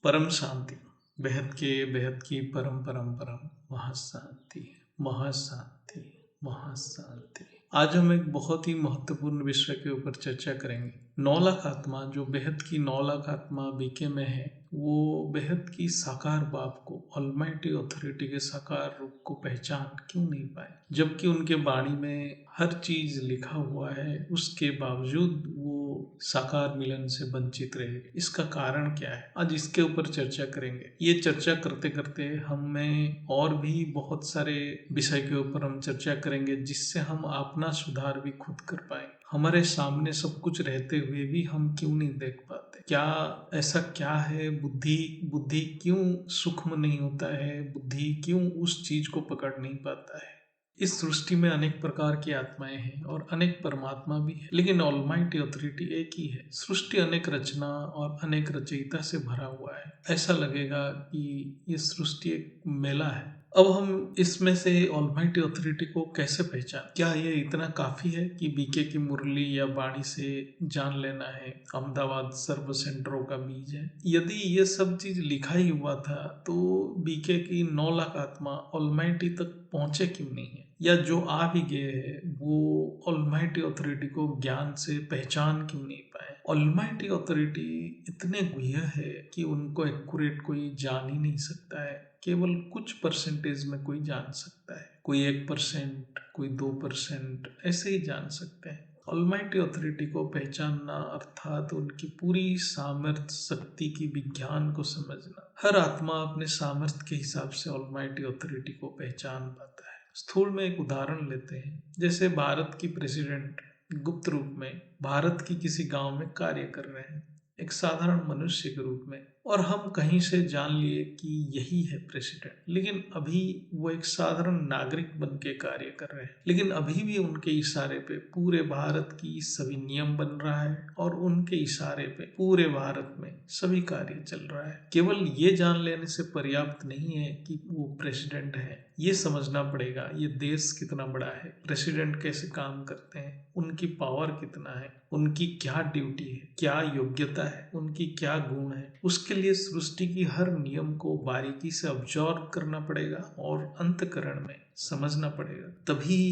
परम शांति, बेहद की परम परम परम महाशांति, महाशांति, महाशांति। आज हम एक बहुत ही महत्वपूर्ण विषय के ऊपर चर्चा करेंगे। 9 लाख आत्मा, जो बेहद की 9 लाख आत्मा बीके में है, वो बेहद की साकार बाप को, ऑलमाइटी ऑथोरिटी के साकार रूप को पहचान क्यों नहीं पाए, जबकि उनके वाणी में हर चीज लिखा हुआ है, उसके बावजूद वो साकार मिलन से वंचित रहे। इसका कारण क्या है, आज इसके ऊपर चर्चा करेंगे। ये चर्चा करते करते हमें और भी बहुत सारे विषय के ऊपर हम चर्चा करेंगे, जिससे हम अपना सुधार भी खुद कर पाए। हमारे सामने सब कुछ रहते हुए भी हम क्यों नहीं देख पाते? क्या ऐसा क्या है? बुद्धि बुद्धि क्यों सूक्ष्म नहीं होता है? बुद्धि क्यों उस चीज को पकड़ नहीं पाता है? इस सृष्टि में अनेक प्रकार की आत्माएं हैं और अनेक परमात्मा भी है, लेकिन ऑलमाइटी ऑथोरिटी एक ही है। सृष्टि अनेक रचना और अनेक रचयिता से भरा हुआ है। ऐसा लगेगा कि ये सृष्टि एक मेला है। अब हम इसमें से ऑलमाइटी ऑथोरिटी को कैसे पहचान? क्या ये इतना काफी है कि बीके की मुरली या बाणी से जान लेना है अहमदाबाद सर्व सेंटरों का बीज है? यदि ये सब चीज लिखा ही हुआ था, तो बीके की 9 लाख आत्मा ऑलमाइटी तक पहुंचे क्यों नहीं है? या जो आ भी गए हैं, वो ऑलमाइटी ऑथोरिटी को ज्ञान से पहचान क्यों नहीं पाए? ऑलमाइटी ऑथोरिटी इतने गुह्य है कि उनको एक्यूरेट कोई जान ही नहीं सकता है। केवल कुछ परसेंटेज में कोई जान सकता है, कोई 1%, कोई 2%, ऐसे ही जान सकते हैं। ऑलमाइटी ऑथोरिटी को पहचानना अर्थात उनकी पूरी सामर्थ्य शक्ति की विज्ञान को समझना। हर आत्मा अपने सामर्थ्य के हिसाब से ऑलमाइटी ऑथोरिटी को पहचान पाता है। स्थूल में एक उदाहरण लेते हैं, जैसे भारत की प्रेसिडेंट गुप्त रूप में भारत की किसी गांव में कार्य कर रहे हैं, एक साधारण मनुष्य के रूप में, और हम कहीं से जान लिए कि यही है प्रेसिडेंट। लेकिन अभी वो एक साधारण नागरिक बन के कार्य कर रहे हैं, लेकिन अभी भी उनके इशारे पे पूरे भारत की सभी नियम बन रहा है और उनके इशारे पे पूरे भारत में सभी कार्य चल रहा है। केवल ये जान लेने से पर्याप्त नहीं है कि वो प्रेसिडेंट है, ये समझना पड़ेगा ये देश कितना बड़ा है, प्रेसिडेंट कैसे काम करते हैं, उनकी पावर कितना है, उनकी क्या ड्यूटी है, क्या योग्यता है, उनकी क्या गुण है। उसके लिए सृष्टि की हर नियम को बारीकी से ऑब्जर्व करना पड़ेगा और अंतःकरण में समझना पड़ेगा, तभी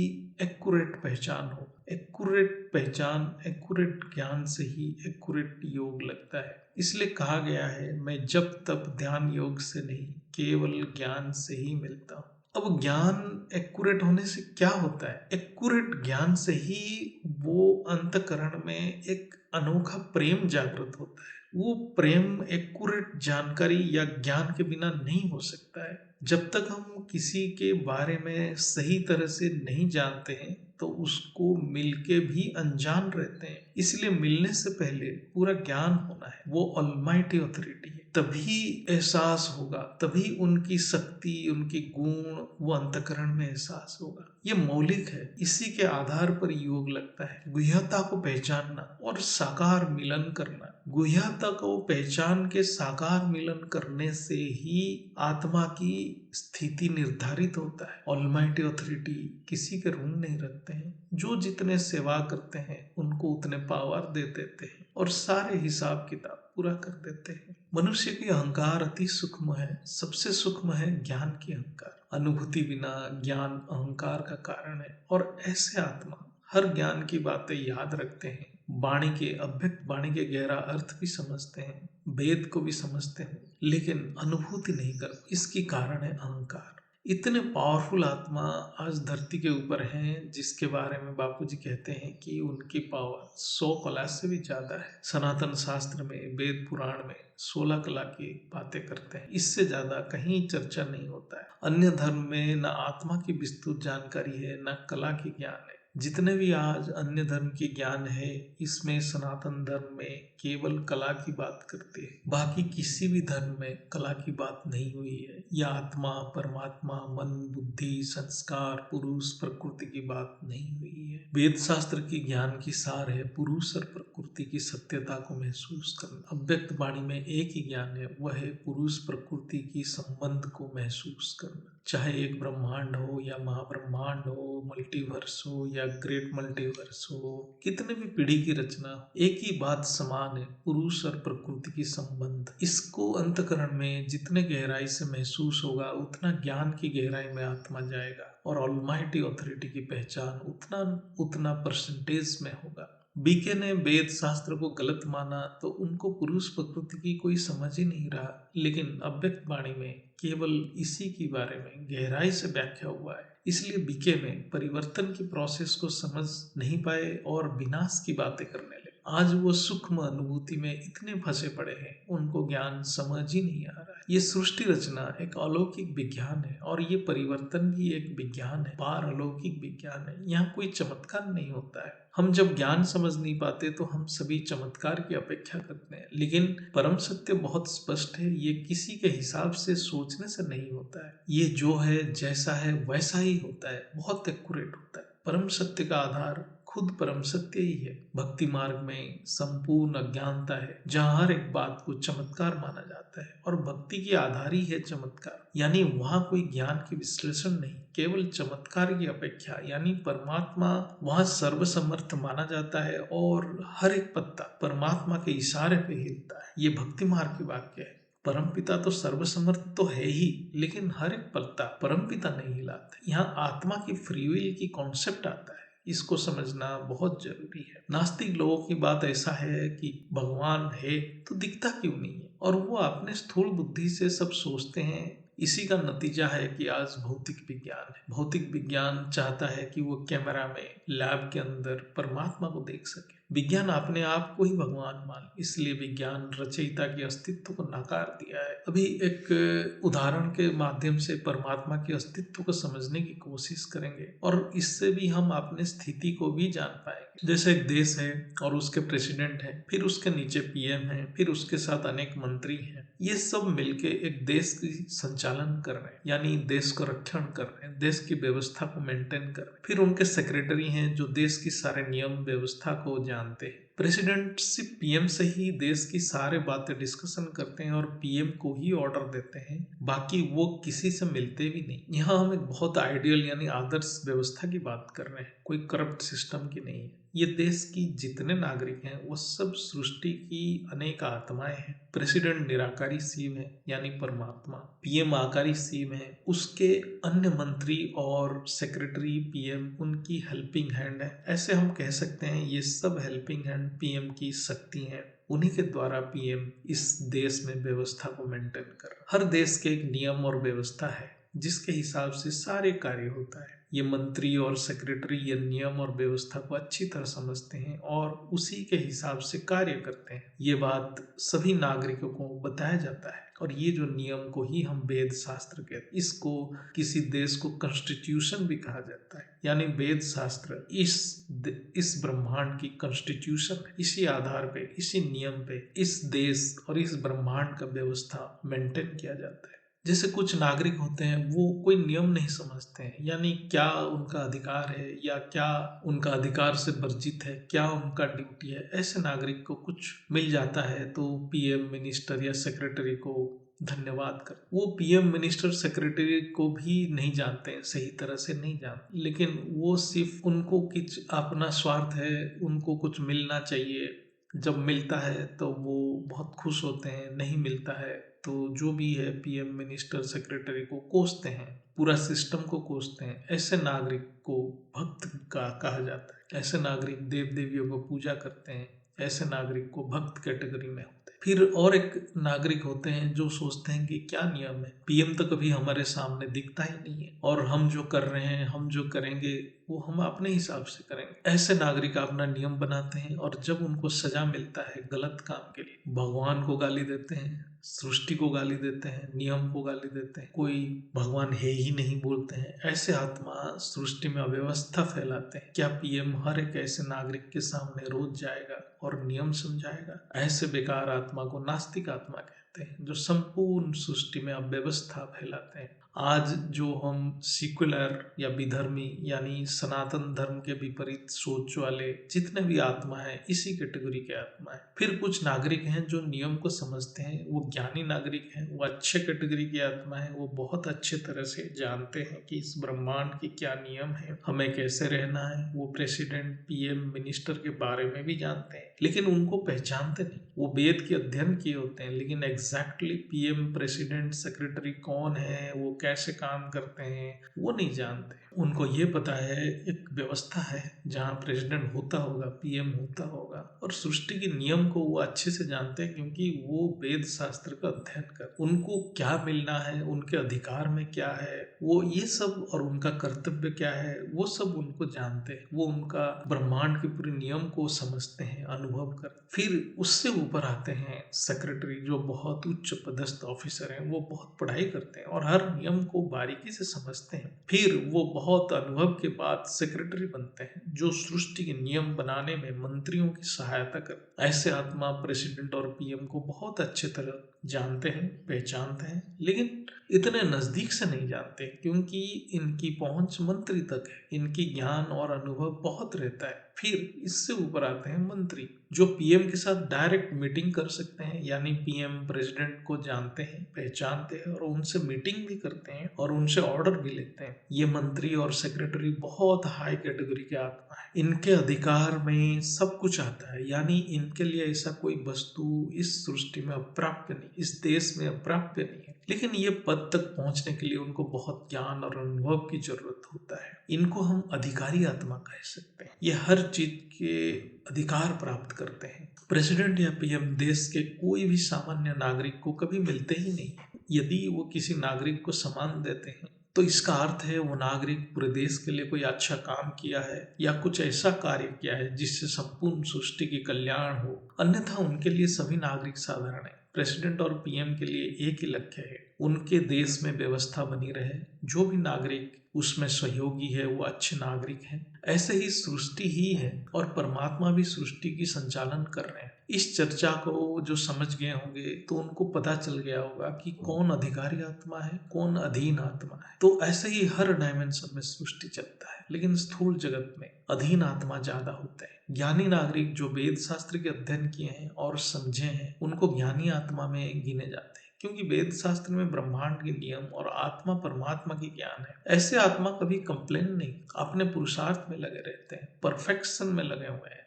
एक्यूरेट पहचान हो। एक्यूरेट पहचान, एक्यूरेट ज्ञान से ही एक्यूरेट योग लगता है। इसलिए कहा गया है, मैं जब तब ध्यान योग से नहीं, केवल ज्ञान से ही मिलता हूँ। अब ज्ञान एक्यूरेट होने से क्या होता है? एक्यूरेट ज्ञान से ही वो अंतकरण में एक अनोखा प्रेम जागृत होता है। वो प्रेम एक्यूरेट जानकारी या ज्ञान के बिना नहीं हो सकता है। जब तक हम किसी के बारे में सही तरह से नहीं जानते हैं, तो उसको मिलके भी अनजान रहते हैं। इसलिए मिलने से पहले पूरा ज्ञान होना है। वो ऑलमाइटी ऑथोरिटी है, तभी एहसास होगा, तभी उनकी शक्ति, उनकी गुण वो अंतकरण में एहसास होगा। ये मौलिक है, इसी के आधार पर योग लगता है। गुह्यता को पहचानना और साकार मिलन करना। गुह्यता को पहचान के साकार मिलन करने से ही आत्मा की स्थिति निर्धारित होता है। ऑलमाइटी ऑथोरिटी किसी के ऋण नहीं रखते हैं, जो जितने सेवा करते हैं उनको उतने पावर दे देते हैं और सारे हिसाब किताब पूरा कर देते हैं। मनुष्य की अहंकार अति सूक्ष्म है, सबसे सूक्ष्म है ज्ञान की अहंकार। अनुभूति बिना ज्ञान अहंकार का कारण है, और ऐसे आत्मा हर ज्ञान की बातें याद रखते हैं, वाणी के अव्यक्त वाणी के गहरा अर्थ भी समझते हैं, वेद को भी समझते हैं, लेकिन अनुभूति नहीं कर। इसकी कारण है अहंकार। इतने पावरफुल आत्मा आज धरती के ऊपर हैं, जिसके बारे में बापूजी कहते हैं कि उनकी पावर 100 कला से भी ज्यादा है। सनातन शास्त्र में, वेद पुराण में 16 कला की बातें करते हैं, इससे ज्यादा कहीं चर्चा नहीं होता है। अन्य धर्म में न आत्मा की विस्तृत जानकारी है, न कला की ज्ञान है। जितने भी आज अन्य धर्म की ज्ञान है, इसमें सनातन धर्म में केवल कला की बात करती है। बाकी किसी भी धर्म में कला की बात नहीं हुई है। यह आत्मा, परमात्मा, मन, बुद्धि, संस्कार, पुरुष, प्रकृति की बात नहीं हुई है। वेद शास्त्र की ज्ञान की सार है पुरुष और प्रकृति की सत्यता को महसूस करना। अव्यक्त वाणी में एक ही ज्ञान है, वह है पुरुष प्रकृति की संबंध को महसूस करना। चाहे एक ब्रह्मांड हो या महाब्रह्मांड हो, मल्टीवर्स हो या ग्रेट मल्टीवर्स हो, कितने भी पीढ़ी की रचना हो, एक ही बात समान है, पुरुष और प्रकृति की संबंध। इसको अंतःकरण में जितने गहराई से महसूस होगा उतना ज्ञान की गहराई में आत्मा जाएगा और ऑलमाइटी ऑथोरिटी की पहचान उतना उतना परसेंटेज में होगा। बीके ने वेद शास्त्र को गलत माना तो उनको पुरुष प्रकृति की कोई समझ ही नहीं रहा, लेकिन अव्यक्त वाणी में केवल इसी के बारे में गहराई से व्याख्या हुआ है। इसलिए बीके में परिवर्तन की प्रोसेस को समझ नहीं पाए और विनाश की बातें करने लगे। आज वो सूक्ष्म अनुभूति में इतने फंसे पड़े हैं, उनको ज्ञान समझ ही नहीं आ रहा है। ये सृष्टि रचना एक अलौकिक विज्ञान है और ये परिवर्तन भी एक विज्ञान है, पार अलौकिक विज्ञान है। यहाँ कोई चमत्कार नहीं होता है। हम जब ज्ञान समझ नहीं पाते तो हम सभी चमत्कार की अपेक्षा करते हैं, लेकिन परम सत्य बहुत स्पष्ट है, ये किसी के हिसाब से सोचने से नहीं होता है। ये जो है जैसा है वैसा ही होता है, बहुत एक्यूरेट होता है। परम सत्य का आधार खुद परम सत्य ही है। भक्ति मार्ग में संपूर्ण अज्ञानता है, जहाँ हर एक बात को चमत्कार माना जाता है और भक्ति की आधार ही है चमत्कार। यानी वहाँ कोई ज्ञान की विश्लेषण नहीं, केवल चमत्कार की अपेक्षा। यानी परमात्मा वहाँ सर्वसमर्थ माना जाता है और हर एक पत्ता परमात्मा के इशारे पे हिलता है। ये भक्ति मार्ग की वाक्य है। परमपिता तो सर्वसमर्थ तो है ही, लेकिन हर एक पत्ता परमपिता नहीं हिलाते। यहाँ आत्मा की फ्री विल की कॉन्सेप्ट आता है। इसको समझना बहुत जरूरी है। नास्तिक लोगों की बात ऐसा है कि भगवान है तो दिखता क्यों नहीं है, और वो अपने स्थूल बुद्धि से सब सोचते हैं। इसी का नतीजा है कि आज भौतिक विज्ञान है। भौतिक विज्ञान चाहता है कि वो कैमरा में लैब के अंदर परमात्मा को देख सके। विज्ञान अपने आप को ही भगवान मान, इसलिए विज्ञान रचयिता के अस्तित्व को नकार दिया है। अभी एक उदाहरण के माध्यम से परमात्मा के अस्तित्व को समझने की कोशिश करेंगे और इससे भी हम अपने स्थिति को भी जान पाएंगे। जैसे एक देश है और उसके प्रेसिडेंट है, फिर उसके नीचे पीएम है, फिर उसके साथ अनेक मंत्री हैं। ये सब मिलके एक देश की संचालन कर रहे हैं, यानी देश को रक्षण कर रहे हैं, देश की व्यवस्था को मेंटेन कर रहे हैं। फिर उनके सेक्रेटरी हैं जो देश की सारे नियम व्यवस्था को जानते हैं। प्रेसिडेंट सिर्फ पीएम से ही देश की सारे बातें डिस्कशन करते हैं और पीएम को ही ऑर्डर देते हैं, बाकी वो किसी से मिलते भी नहीं। यहाँ हम एक बहुत आइडियल यानी आदर्श व्यवस्था की बात कर रहे हैं, कोई करप्ट सिस्टम की नहीं है। ये देश की जितने नागरिक हैं वो सब सृष्टि की अनेक आत्माएं हैं। प्रेसिडेंट निराकारी शिव है यानी परमात्मा, पीएम आकारी शिव है, उसके अन्य मंत्री और सेक्रेटरी पीएम उनकी हेल्पिंग हैंड है। ऐसे हम कह सकते हैं ये सब हेल्पिंग हैंड पीएम की शक्ति है। उन्हीं के द्वारा पीएम इस देश में व्यवस्था को मेंटेन कर रहा है। हर देश के एक नियम और व्यवस्था है जिसके हिसाब से सारे कार्य होता है। ये मंत्री और सेक्रेटरी ये नियम और व्यवस्था को अच्छी तरह समझते हैं और उसी के हिसाब से कार्य करते हैं। ये बात सभी नागरिकों को बताया जाता है और ये जो नियम को ही हम वेद शास्त्र कहते हैं। इसको किसी देश को कॉन्स्टिट्यूशन भी कहा जाता है, यानी वेद शास्त्र इस ब्रह्मांड की कॉन्स्टिट्यूशन है। इसी आधार पे, इसी नियम पे इस देश और इस ब्रह्मांड का व्यवस्था मेंटेन किया जाता है। जैसे कुछ नागरिक होते हैं वो कोई नियम नहीं समझते हैं, यानी क्या उनका अधिकार है या क्या उनका अधिकार से वर्जित है, क्या उनका ड्यूटी है। ऐसे नागरिक को कुछ मिल जाता है तो पीएम मिनिस्टर या सेक्रेटरी को धन्यवाद कर, वो पीएम मिनिस्टर सेक्रेटरी को भी नहीं जानते हैं, सही तरह से नहीं जानते, लेकिन वो सिर्फ उनको कुछ अपना स्वार्थ है, उनको कुछ मिलना चाहिए। जब मिलता है तो वो बहुत खुश होते हैं, नहीं मिलता है तो जो भी है पीएम मिनिस्टर सेक्रेटरी को कोसते हैं, पूरा सिस्टम को कोसते हैं। ऐसे नागरिक को भक्त का कहा जाता है। ऐसे नागरिक देव देवियों को पूजा करते हैं, ऐसे नागरिक को भक्त कैटेगरी में होते हैं। फिर और एक नागरिक होते हैं जो सोचते हैं कि क्या नियम है, पीएम तो कभी हमारे सामने दिखता ही नहीं है और हम जो कर रहे हैं, हम जो करेंगे वो हम अपने हिसाब से करेंगे। ऐसे नागरिक अपना नियम बनाते हैं और जब उनको सजा मिलता है गलत काम के लिए, भगवान को गाली देते हैं, सृष्टि को गाली देते हैं, नियम को गाली देते हैं, कोई भगवान है ही नहीं बोलते हैं। ऐसे आत्मा सृष्टि में अव्यवस्था फैलाते हैं। क्या पीएम हर एक ऐसे नागरिक के सामने रोज जाएगा और नियम समझाएगा? ऐसे बेकार आत्मा को नास्तिक आत्मा कहते हैं, जो संपूर्ण सृष्टि में अव्यवस्था फैलाते हैं। आज जो हम सेकुलर या विधर्मी यानी सनातन धर्म के विपरीत सोच वाले जितने भी आत्मा है, इसी कैटेगरी के आत्मा है। फिर कुछ नागरिक हैं जो नियम को समझते हैं, वो ज्ञानी नागरिक हैं, वो अच्छे कैटेगरी के आत्मा है, वो बहुत अच्छे तरह से जानते हैं कि इस ब्रह्मांड के क्या नियम है, हमें कैसे रहना है। वो प्रेसिडेंट, पीएम, मिनिस्टर के बारे में भी जानते हैं, लेकिन उनको पहचानते नहीं। वो वेद के अध्ययन किए होते हैं, लेकिन एग्जैक्टली पीएम, प्रेसिडेंट, सेक्रेटरी कौन है, वो कैसे काम करते हैं, वो नहीं जानते। उनको ये पता है एक व्यवस्था है जहाँ प्रेसिडेंट होता होगा, पीएम होता होगा, और सृष्टि के नियम को वो अच्छे से जानते हैं क्योंकि वो वेद शास्त्र का अध्ययन कर, उनको क्या मिलना है, उनके अधिकार में क्या है, वो ये सब, और उनका कर्तव्य क्या है, वो सब उनको जानते हैं। वो उनका ब्रह्मांड के पूरे नियम को समझते हैं, अनुभव कर। फिर उससे ऊपर आते हैं सेक्रेटरी, जो बहुत उच्च पदस्थ ऑफिसर हैं, वो बहुत पढ़ाई करते हैं और हर नियम को बारीकी से समझते हैं। फिर वो बहुत अनुभव के बाद सेक्रेटरी बनते हैं, जो सृष्टि के नियम बनाने में मंत्रियों की सहायता कर। ऐसे आत्मा प्रेसिडेंट और पीएम को बहुत अच्छे तरह जानते हैं, पहचानते हैं, लेकिन इतने नजदीक से नहीं जानते क्योंकि इनकी पहुंच मंत्री तक है, इनकी ज्ञान और अनुभव बहुत रहता है। फिर इससे ऊपर आते हैं मंत्री, जो पीएम के साथ डायरेक्ट मीटिंग कर सकते हैं, यानी पीएम प्रेसिडेंट को जानते हैं, पहचानते हैं और उनसे मीटिंग भी करते हैं और उनसे ऑर्डर भी लेते हैं। ये मंत्री और सेक्रेटरी बहुत हाई कैटेगरी के आत्मा है, इनके अधिकार में सब कुछ आता है, यानी इनके लिए ऐसा कोई वस्तु इस सृष्टि में अप्राप्य नहीं, इस देश में अप्राप्य नहीं है। लेकिन ये पद तक पहुंचने के लिए उनको बहुत ज्ञान और अनुभव की जरूरत होता है। इनको हम अधिकारी आत्मा कह सकते हैं। ये हर चीज के अधिकार प्राप्त करते हैं। प्रेसिडेंट या पीएम देश के कोई भी सामान्य नागरिक को कभी मिलते ही नहीं है। यदि वो किसी नागरिक को सम्मान देते हैं तो इसका अर्थ है वो नागरिक पूरे देश के लिए कोई अच्छा काम किया है या कुछ ऐसा कार्य किया है जिससे संपूर्ण सृष्टि की कल्याण हो, अन्यथा उनके लिए सभी नागरिक साधारण है। प्रेसिडेंट और पीएम के लिए एक ही लक्ष्य है, उनके देश में व्यवस्था बनी रहे, जो भी नागरिक उसमें सहयोगी है वो अच्छे नागरिक हैं। ऐसे ही सृष्टि ही है और परमात्मा भी सृष्टि की संचालन कर रहे हैं। इस चर्चा को जो समझ गए होंगे तो उनको पता चल गया होगा कि कौन अधिकारी आत्मा है, कौन अधीन आत्मा है। तो ऐसे ही हर डायमेंशन में सृष्टि चलता है, लेकिन स्थूल जगत में अधीन आत्मा ज्यादा होता है। ज्ञानी नागरिक जो वेद शास्त्र के अध्ययन किए हैं और समझे हैं, उनको ज्ञानी आत्मा में गिने जाते हैं, क्योंकि वेद शास्त्र में ब्रह्मांड के नियम और आत्मा परमात्मा की ज्ञान है। ऐसे आत्मा कभी कंप्लेन नहीं, अपने पुरुषार्थ में लगे रहते हैं, परफेक्शन में लगे हुए हैं।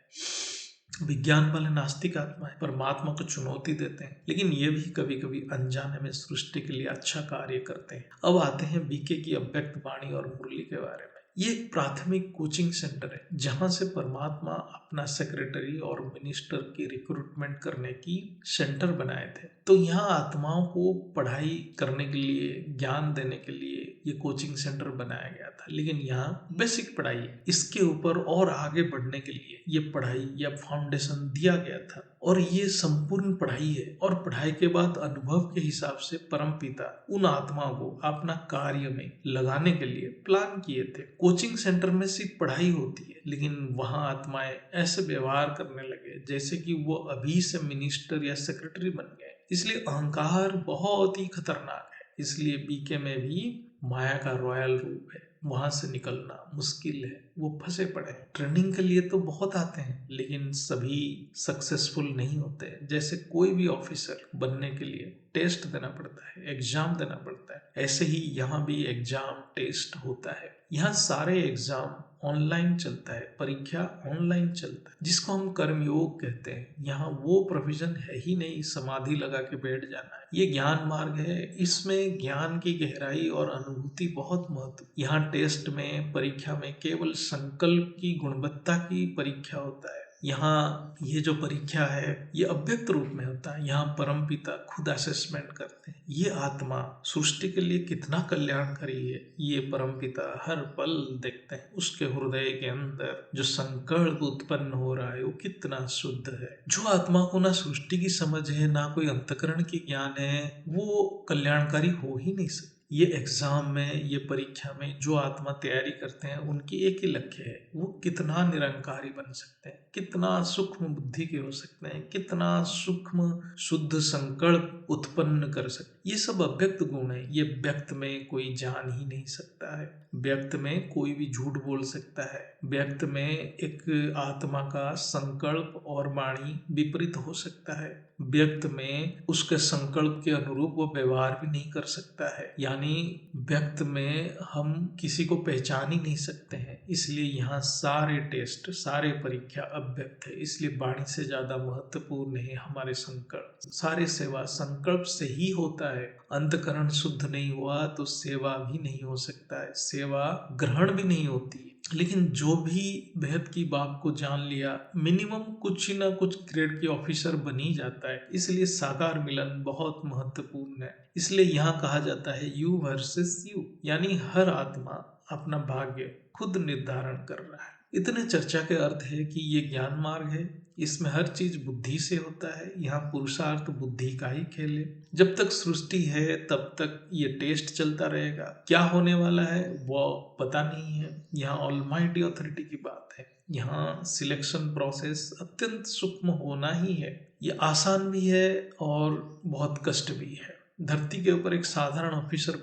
विज्ञान वाले नास्तिक आत्मा है, परमात्मा को चुनौती देते हैं, लेकिन ये भी कभी कभी अनजाने में सृष्टि के लिए अच्छा कार्य करते हैं। अब आते हैं बीके की अव्यक्त वाणी और मुरली के बारे में। ये एक प्राथमिक कोचिंग सेंटर है जहां से परमात्मा अपना सेक्रेटरी और मिनिस्टर की रिक्रूटमेंट करने की सेंटर बनाए थे। तो यहाँ आत्माओं को पढ़ाई करने के लिए, ज्ञान देने के लिए ये कोचिंग सेंटर बनाया गया था, लेकिन यहाँ बेसिक पढ़ाई है। इसके ऊपर और आगे बढ़ने के लिए ये पढ़ाई या फाउंडेशन दिया गया था, और ये संपूर्ण पढ़ाई है। और पढ़ाई के बाद अनुभव के हिसाब से परमपिता उन आत्माओं को अपना कार्य में लगाने के लिए प्लान किए थे। कोचिंग सेंटर में सिर्फ पढ़ाई होती है, लेकिन वहां आत्माएं ऐसे व्यवहार करने लगे जैसे कि वो अभी से मिनिस्टर या सेक्रेटरी बन गए। इसलिए अहंकार बहुत ही खतरनाक है। इसलिए बीके में भी माया का रॉयल रूप है, वहां से निकलना मुश्किल है, वो फंसे पड़े हैं। ट्रेनिंग के लिए तो बहुत आते हैं, लेकिन सभी सक्सेसफुल नहीं होते। जैसे कोई भी ऑफिसर बनने के लिए टेस्ट देना पड़ता है, एग्जाम देना पड़ता है, ऐसे ही यहाँ भी एग्जाम टेस्ट होता है। यहाँ सारे एग्जाम ऑनलाइन चलता है, परीक्षा ऑनलाइन चलता है, जिसको हम कर्मयोग कहते हैं। यहाँ वो प्रोविजन है ही नहीं समाधि लगा के बैठ जाना है। ये ज्ञान मार्ग है, इसमें ज्ञान की गहराई और अनुभूति बहुत महत्व। यहाँ टेस्ट में, परीक्षा में केवल संकल्प की गुणवत्ता की परीक्षा होता है। यहाँ ये जो परीक्षा है ये अव्यक्त रूप में होता है। यहाँ परमपिता खुद असेसमेंट करते हैं ये आत्मा सृष्टि के लिए कितना कल्याणकारी है, ये परमपिता हर पल देखते हैं। उसके हृदय के अंदर जो संकल्प उत्पन्न हो रहा है वो कितना शुद्ध है। जो आत्मा को ना सृष्टि की समझ है, ना कोई अंतकरण की ज्ञान है, वो कल्याणकारी हो ही नहीं सकती। ये एग्जाम में, ये परीक्षा में जो आत्मा तैयारी करते हैं उनकी एक ही लक्ष्य है, वो कितना निरंकारी बन सकते हैं, कितना सूक्ष्म बुद्धि के हो सकते हैं, कितना सूक्ष्म शुद्ध संकल्प उत्पन्न कर सकते। ये सब अव्यक्त गुण है, ये व्यक्त में कोई जान ही नहीं सकता है। व्यक्त में कोई भी झूठ बोल सकता है, व्यक्त में एक आत्मा का संकल्प और वाणी विपरीत हो सकता है, व्यक्त में उसके संकल्प के अनुरूप वो व्यवहार भी नहीं कर सकता है। यानी व्यक्त में हम किसी को पहचान ही नहीं सकते हैं। इसलिए यहाँ सारे टेस्ट, सारे परीक्षा अव्यक्त है। इसलिए वाणी से ज्यादा महत्वपूर्ण है हमारे संकल्प। सारे सेवा संकल्प से ही होता है। अंतकरण शुद्ध नहीं हुआ तो सेवा भी नहीं हो सकता है, सेवा ग्रहण भी नहीं होती है। लेकिन जो भी बेहद की बात को जान लिया, मिनिमम कुछ ना कुछ ग्रेड के ऑफिसर बन ही जाता है। इसलिए साकार मिलन बहुत महत्वपूर्ण है। इसलिए यहाँ कहा जाता है यू वर्सेस यू, यानी हर आत्मा अपना भाग्य खुद निर्धारण कर रहा है। इतने चर्चा के अर्थ है कि ये ज्ञान मार्ग है, इसमें हर चीज बुद्धि से होता है। यहाँ पुरुषार्थ बुद्धि का ही खेल है। जब तक सृष्टि है तब तक ये टेस्ट चलता रहेगा। क्या होने वाला है वो पता नहीं है। यहाँ ऑलमाइटी अथॉरिटी की बात है। यहाँ सिलेक्शन प्रोसेस अत्यंत सूक्ष्म होना ही है। ये आसान भी है और बहुत कष्ट भी है। धरती के ऊपर एक साधारण ऑफिसर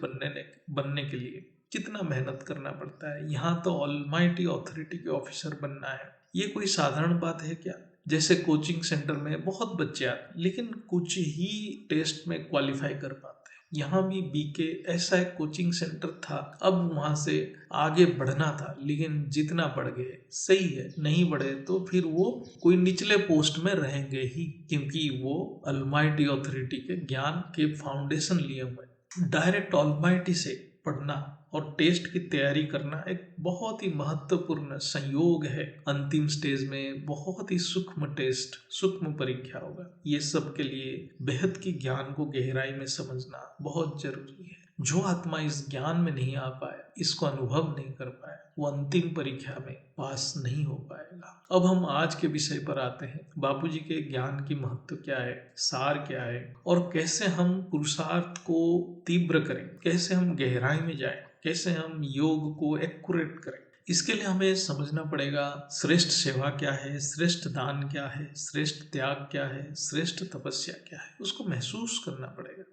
बनने के लिए कितना मेहनत करना पड़ता है। यहाँ तो ऑलमाइटी अथॉरिटी के ऑफिसर बनना है, ये कोई साधारण बात है क्या? जैसे कोचिंग सेंटर में बहुत बच्चे आते, लेकिन कुछ ही टेस्ट में क्वालिफाई कर पाते हैं। यहाँ भी बीके ऐसा एक कोचिंग सेंटर था। अब वहां से आगे बढ़ना था, लेकिन जितना बढ़ गए सही है, नहीं बढ़े तो फिर वो कोई निचले पोस्ट में रहेंगे ही, क्योंकि वो ऑलमाइटी अथॉरिटी के ज्ञान के फाउंडेशन लिए हुए। डायरेक्ट ऑलमाइटी से पढ़ना और टेस्ट की तैयारी करना एक बहुत ही महत्वपूर्ण संयोग है। अंतिम स्टेज में बहुत ही सूक्ष्म टेस्ट, सूक्ष्म परीक्षा होगा। ये सब के लिए बेहद की ज्ञान को गहराई में समझना बहुत जरूरी है। जो आत्मा इस ज्ञान में नहीं आ पाया, इसको अनुभव नहीं कर पाया, वो अंतिम परीक्षा में पास नहीं हो पाएगा। अब हम आज के विषय पर आते हैं। बापूजी के ज्ञान की महत्व क्या है, सार क्या है, और कैसे हम पुरुषार्थ को तीव्र करें, कैसे हम गहराई में जाएं, कैसे हम योग को एक्यूरेट करें। इसके लिए हमें समझना पड़ेगा श्रेष्ठ सेवा क्या है, श्रेष्ठ दान क्या है, श्रेष्ठ त्याग क्या है, श्रेष्ठ तपस्या क्या है, उसको महसूस करना पड़ेगा।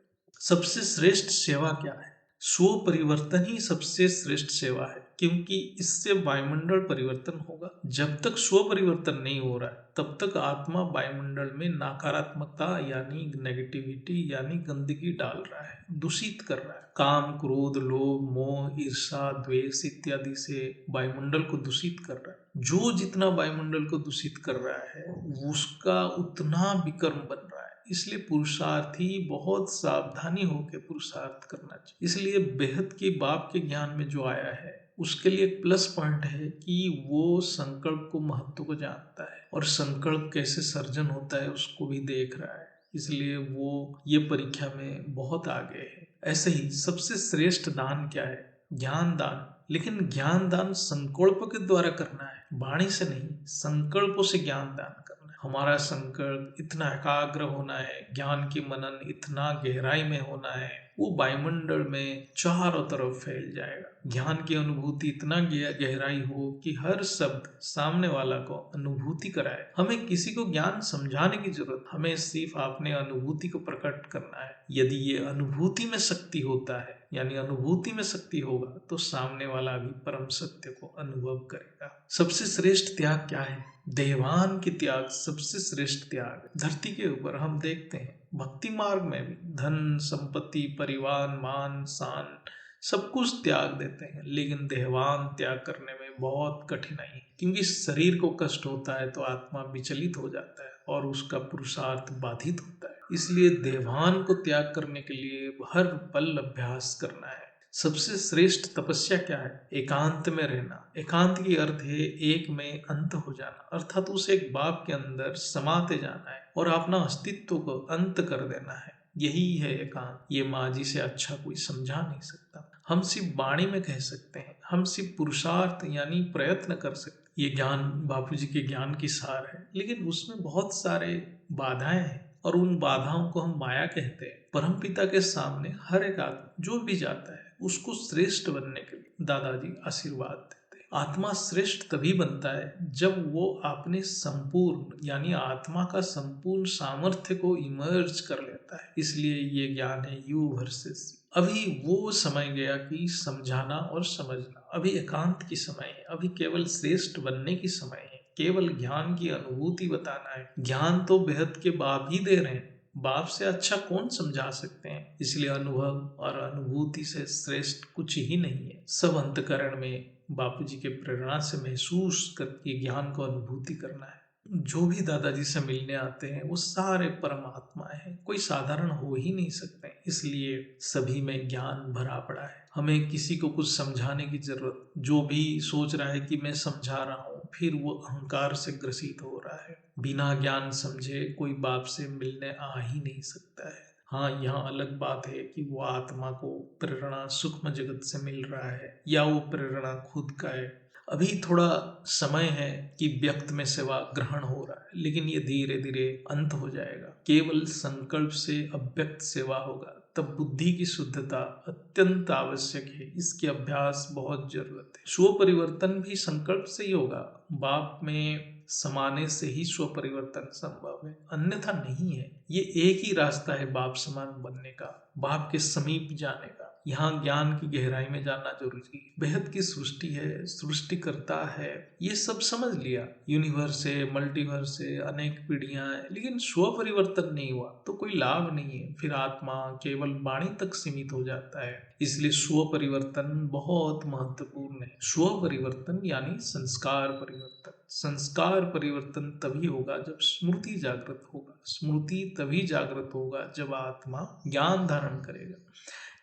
सबसे श्रेष्ठ सेवा क्या है? स्व परिवर्तन ही सबसे श्रेष्ठ सेवा है, क्योंकि इससे वायुमंडल परिवर्तन होगा। जब तक स्व परिवर्तन नहीं हो रहा है तब तक आत्मा वायुमंडल में नकारात्मकता यानी नेगेटिविटी यानी गंदगी डाल रहा है, दूषित कर रहा है। काम, क्रोध, लोभ, मोह, ईर्षा, द्वेष इत्यादि से वायुमंडल को दूषित कर रहा है। जो जितना वायुमंडल को दूषित कर रहा है उसका उतना विकर्म बन रहा है। इसलिए पुरुषार्थी बहुत सावधानी होकर पुरुषार्थ करना चाहिए। इसलिए बेहद के बाप के ज्ञान में जो आया है उसके लिए एक प्लस पॉइंट है कि वो संकल्प को महत्व को जानता है और संकल्प कैसे सर्जन होता है उसको भी देख रहा है। इसलिए वो ये परीक्षा में बहुत आगे है। ऐसे ही सबसे श्रेष्ठ दान क्या है? ज्ञान दान। लेकिन ज्ञान दान संकल्प के द्वारा करना है, वाणी से नहीं, संकल्पों से ज्ञान दान करना है। हमारा संकल्प इतना एकाग्र होना है, ज्ञान की मनन इतना गहराई में होना है, वो वायुमंडल में चारों तरफ फैल जाएगा। ज्ञान की अनुभूति इतना गहराई हो कि हर शब्द सामने वाला को अनुभूति कराए। हमें किसी को ज्ञान समझाने की जरूरत, हमें सिर्फ अपने अनुभूति को प्रकट करना है। यदि ये अनुभूति में शक्ति होता है, यानी अनुभूति में शक्ति होगा, तो सामने वाला भी परम सत्य को अनुभव करेगा। सबसे श्रेष्ठ त्याग क्या है? देवान की त्याग सबसे श्रेष्ठ त्याग। धरती के ऊपर हम देखते हैं भक्ति मार्ग में भी धन, संपत्ति, परिवार, मान, शान सब कुछ त्याग देते हैं, लेकिन देहवान त्याग करने में बहुत कठिनाई है, क्योंकि शरीर को कष्ट होता है तो आत्मा विचलित हो जाता है और उसका पुरुषार्थ बाधित होता है। इसलिए देवान को त्याग करने के लिए हर पल अभ्यास करना है। सबसे श्रेष्ठ तपस्या क्या है? एकांत में रहना। एकांत की अर्थ है एक में अंत हो जाना, अर्थात उस एक बाप के अंदर समाते जाना है और अपना अस्तित्व को अंत कर देना है। यही है एकांत। ये माँ जी से अच्छा कोई समझा नहीं सकता। हम सिर्फ वाणी में कह सकते हैं, हम सिर्फ पुरुषार्थ यानी प्रयत्न कर सकते हैं। ये ज्ञान बापूजी के ज्ञान की सार है, लेकिन उसमें बहुत सारे बाधाएं हैं और उन बाधाओं को हम माया कहते हैं। परमपिता के सामने हर एक आदमी जो भी जाता है उसको श्रेष्ठ बनने के लिए दादाजी आशीर्वाद देते हैं। आत्मा श्रेष्ठ तभी बनता है जब वो अपने संपूर्ण यानी आत्मा का संपूर्ण सामर्थ्य को इमर्ज कर लेता है। इसलिए ये ज्ञान है यू वर्सेस। अभी वो समय गया कि समझाना और समझना, अभी एकांत की समय है, अभी केवल श्रेष्ठ बनने की समय है, केवल ज्ञान की अनुभूति बताना है। ज्ञान तो बेहद के बाप ही दे रहे हैं, बाप से अच्छा कौन समझा सकते हैं। इसलिए अनुभव और अनुभूति से श्रेष्ठ कुछ ही नहीं है। सब अंतकरण में बापूजी के प्रेरणा से महसूस करके ज्ञान को अनुभूति करना है। जो भी दादाजी से मिलने आते हैं वो सारे परमात्मा हैं, कोई साधारण हो ही नहीं सकते। इसलिए सभी में ज्ञान भरा पड़ा है, हमें किसी को कुछ समझाने की जरूरत। जो भी सोच रहा है कि मैं समझा रहा हूँ, फिर वो अहंकार से ग्रसित हो रहा है। बिना ज्ञान समझे कोई बाप से मिलने आ ही नहीं सकता है। हाँ, यहाँ अलग बात है कि वो आत्मा को प्रेरणा सूक्ष्म जगत से मिल रहा है या वो प्रेरणा खुद का है। अभी थोड़ा समय है कि व्यक्त में सेवा ग्रहण हो रहा है, लेकिन ये धीरे धीरे अंत हो जाएगा। केवल संकल्प से अव्यक्त सेवा होगा, तब बुद्धि की शुद्धता अत्यंत आवश्यक है। इसके अभ्यास बहुत जरूरत है। स्व परिवर्तन भी संकल्प से ही होगा। बाप में समाने से ही स्व परिवर्तन संभव है, अन्यथा नहीं है। ये एक ही रास्ता है बाप समान बनने का, बाप के समीप जाने का। यहाँ ज्ञान की गहराई में जानना जरूरी है। बेहद की सृष्टि है, सृष्टि करता है, ये सब समझ लिया। यूनिवर्स है, मल्टीवर्स है, अनेक पीढ़ियां है, लेकिन स्व परिवर्तन नहीं हुआ तो कोई लाभ नहीं है। फिर आत्मा केवल वाणी तक सीमित हो जाता है। इसलिए स्व परिवर्तन बहुत महत्वपूर्ण है। स्व परिवर्तन यानी संस्कार परिवर्तन। संस्कार परिवर्तन तभी होगा जब स्मृति जागृत होगा। स्मृति तभी जागृत होगा जब आत्मा ज्ञान धारण करेगा।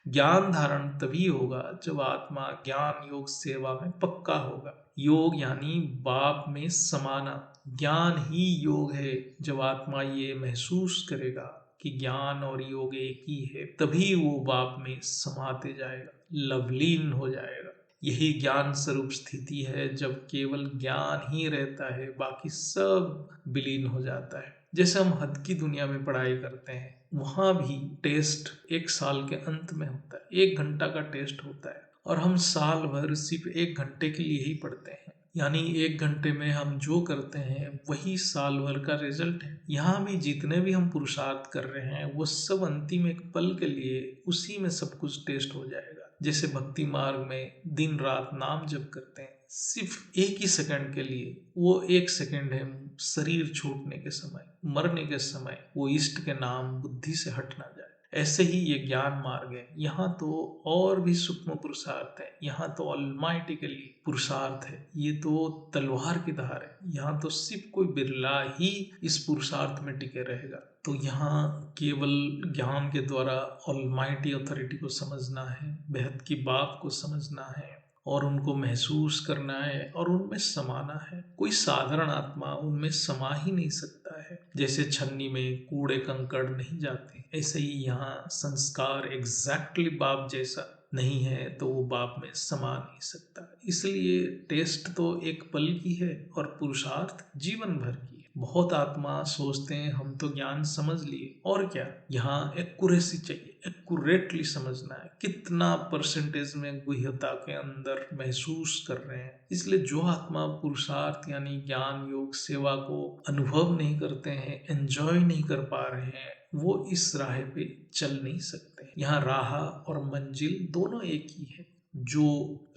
ज्ञान धारण तभी होगा जब आत्मा ज्ञान योग सेवा में पक्का होगा। योग यानी बाप में समाना। ज्ञान ही योग है। जब आत्मा ये महसूस करेगा कि ज्ञान और योग एक ही है, तभी वो बाप में समाते जाएगा, लवलीन हो जाएगा। यही ज्ञान स्वरूप स्थिति है। जब केवल ज्ञान ही रहता है, बाकी सब विलीन हो जाता है। जैसे हम हद की दुनिया में पढ़ाई करते हैं, वहां भी टेस्ट एक साल के अंत में होता है, 1 घंटा का टेस्ट होता है, और हम साल भर सिर्फ 1 घंटे के लिए ही पढ़ते हैं। यानी 1 घंटे में हम जो करते हैं वही साल भर का रिजल्ट है। यहाँ भी जितने भी हम पुरुषार्थ कर रहे हैं वो सब अंतिम एक पल के लिए, उसी में सब कुछ टेस्ट हो जाएगा। जैसे भक्ति मार्ग में दिन रात नाम जप करते हैं, सिर्फ एक ही सेकंड के लिए, वो 1 सेकंड है शरीर छूटने के समय, मरने के समय वो इष्ट के नाम बुद्धि से हट ना जाए। ऐसे ही ये ज्ञान मार्ग है। यहाँ तो और भी सूक्ष्म पुरुषार्थ है, यहाँ तो ऑलमाइटी के लिए पुरुषार्थ है। ये तो तलवार की धार है। यहाँ तो सिर्फ कोई बिरला ही इस पुरुषार्थ में टिके रहेगा। तो यहाँ केवल ज्ञान के द्वारा ऑलमाइटी अथॉरिटी को समझना है, बेहद की बात को समझना है और उनको महसूस करना है और उनमें समाना है। कोई साधारण आत्मा उनमें समा ही नहीं सकता है। जैसे छन्नी में कूड़े कंकड़ नहीं जाते, ऐसे ही यहाँ संस्कार एग्जैक्टली बाप जैसा नहीं है तो वो बाप में समा नहीं सकता। इसलिए टेस्ट तो एक पल की है और पुरुषार्थ जीवन भर की है। बहुत आत्मा सोचते हैं हम तो ज्ञान समझ लिए, और क्या। यहाँ एक्यूरेसी चाहिए, एक्यूरेटली समझना है, कितना परसेंटेज में गुह्यता के अंदर महसूस कर रहे हैं। इसलिए जो आत्मा पुरुषार्थ यानी ज्ञान योग सेवा को अनुभव नहीं करते हैं, एंजॉय नहीं कर पा रहे हैं, वो इस राह पे चल नहीं सकते। यहाँ राह और मंजिल दोनों एक ही है। जो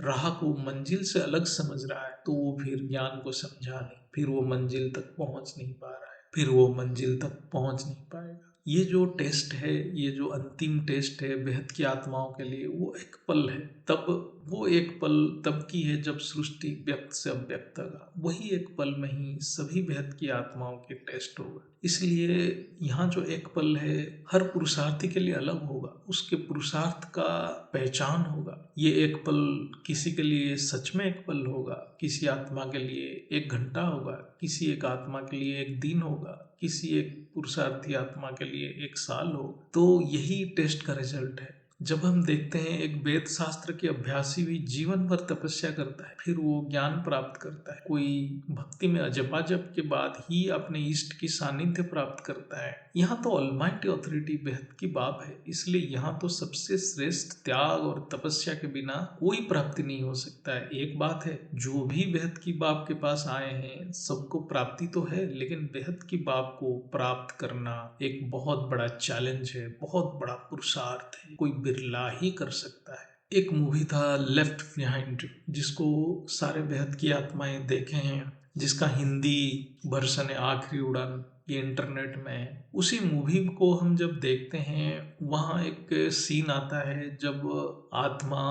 राह को मंजिल से अलग समझ रहा है तो वो फिर ज्ञान को समझा नहीं, फिर वो मंजिल तक पहुंच नहीं पा रहा है, फिर वो मंजिल तक पहुंच नहीं पाएगा। ये जो टेस्ट है, ये जो अंतिम टेस्ट है बेहद की आत्माओं के लिए, वो एक पल है। तब वो एक पल तब की है जब सृष्टि व्यक्त से अव्यक्त होगा। वही एक पल में ही सभी बेहद की आत्माओं के टेस्ट होगा। इसलिए यहाँ जो एक पल है हर पुरुषार्थी के लिए अलग होगा, उसके पुरुषार्थ का पहचान होगा। ये एक पल किसी के लिए सच में एक पल होगा, किसी आत्मा के लिए 1 घंटा होगा, किसी एक आत्मा के लिए 1 दिन होगा, किसी एक पुरुषार्थी आत्मा के लिए 1 साल हो। तो यही टेस्ट का रिजल्ट है। जब हम देखते हैं एक वेद शास्त्र के अभ्यासी भी जीवन भर तपस्या करता है, फिर वो ज्ञान प्राप्त करता है। कोई भक्ति में अजपाजप के बाद ही अपने इष्ट की सानिध्य प्राप्त करता है। यहाँ तो ऑलमाइटी ऑथोरिटी बेहद की बात है, इसलिए यहाँ तो सबसे श्रेष्ठ त्याग और तपस्या के बिना कोई प्राप्ति नहीं हो सकता है। एक बात है, जो भी बेहद की बाप के पास आए हैं सबको प्राप्ति तो है, लेकिन बेहद की बाप को प्राप्त करना एक बहुत बड़ा चैलेंज है, बहुत बड़ा पुरुषार्थ है, कोई बिरला ही कर सकता है। एक मूवी था लेफ्ट बिहाइंड, जिसको सारे बेहद की आत्माएं देखे हैं, जिसका हिंदी वर्जन है आखिरी उड़ान, ये इंटरनेट में है। उसी मूवी को हम जब देखते हैं, वहाँ एक सीन आता है जब आत्मा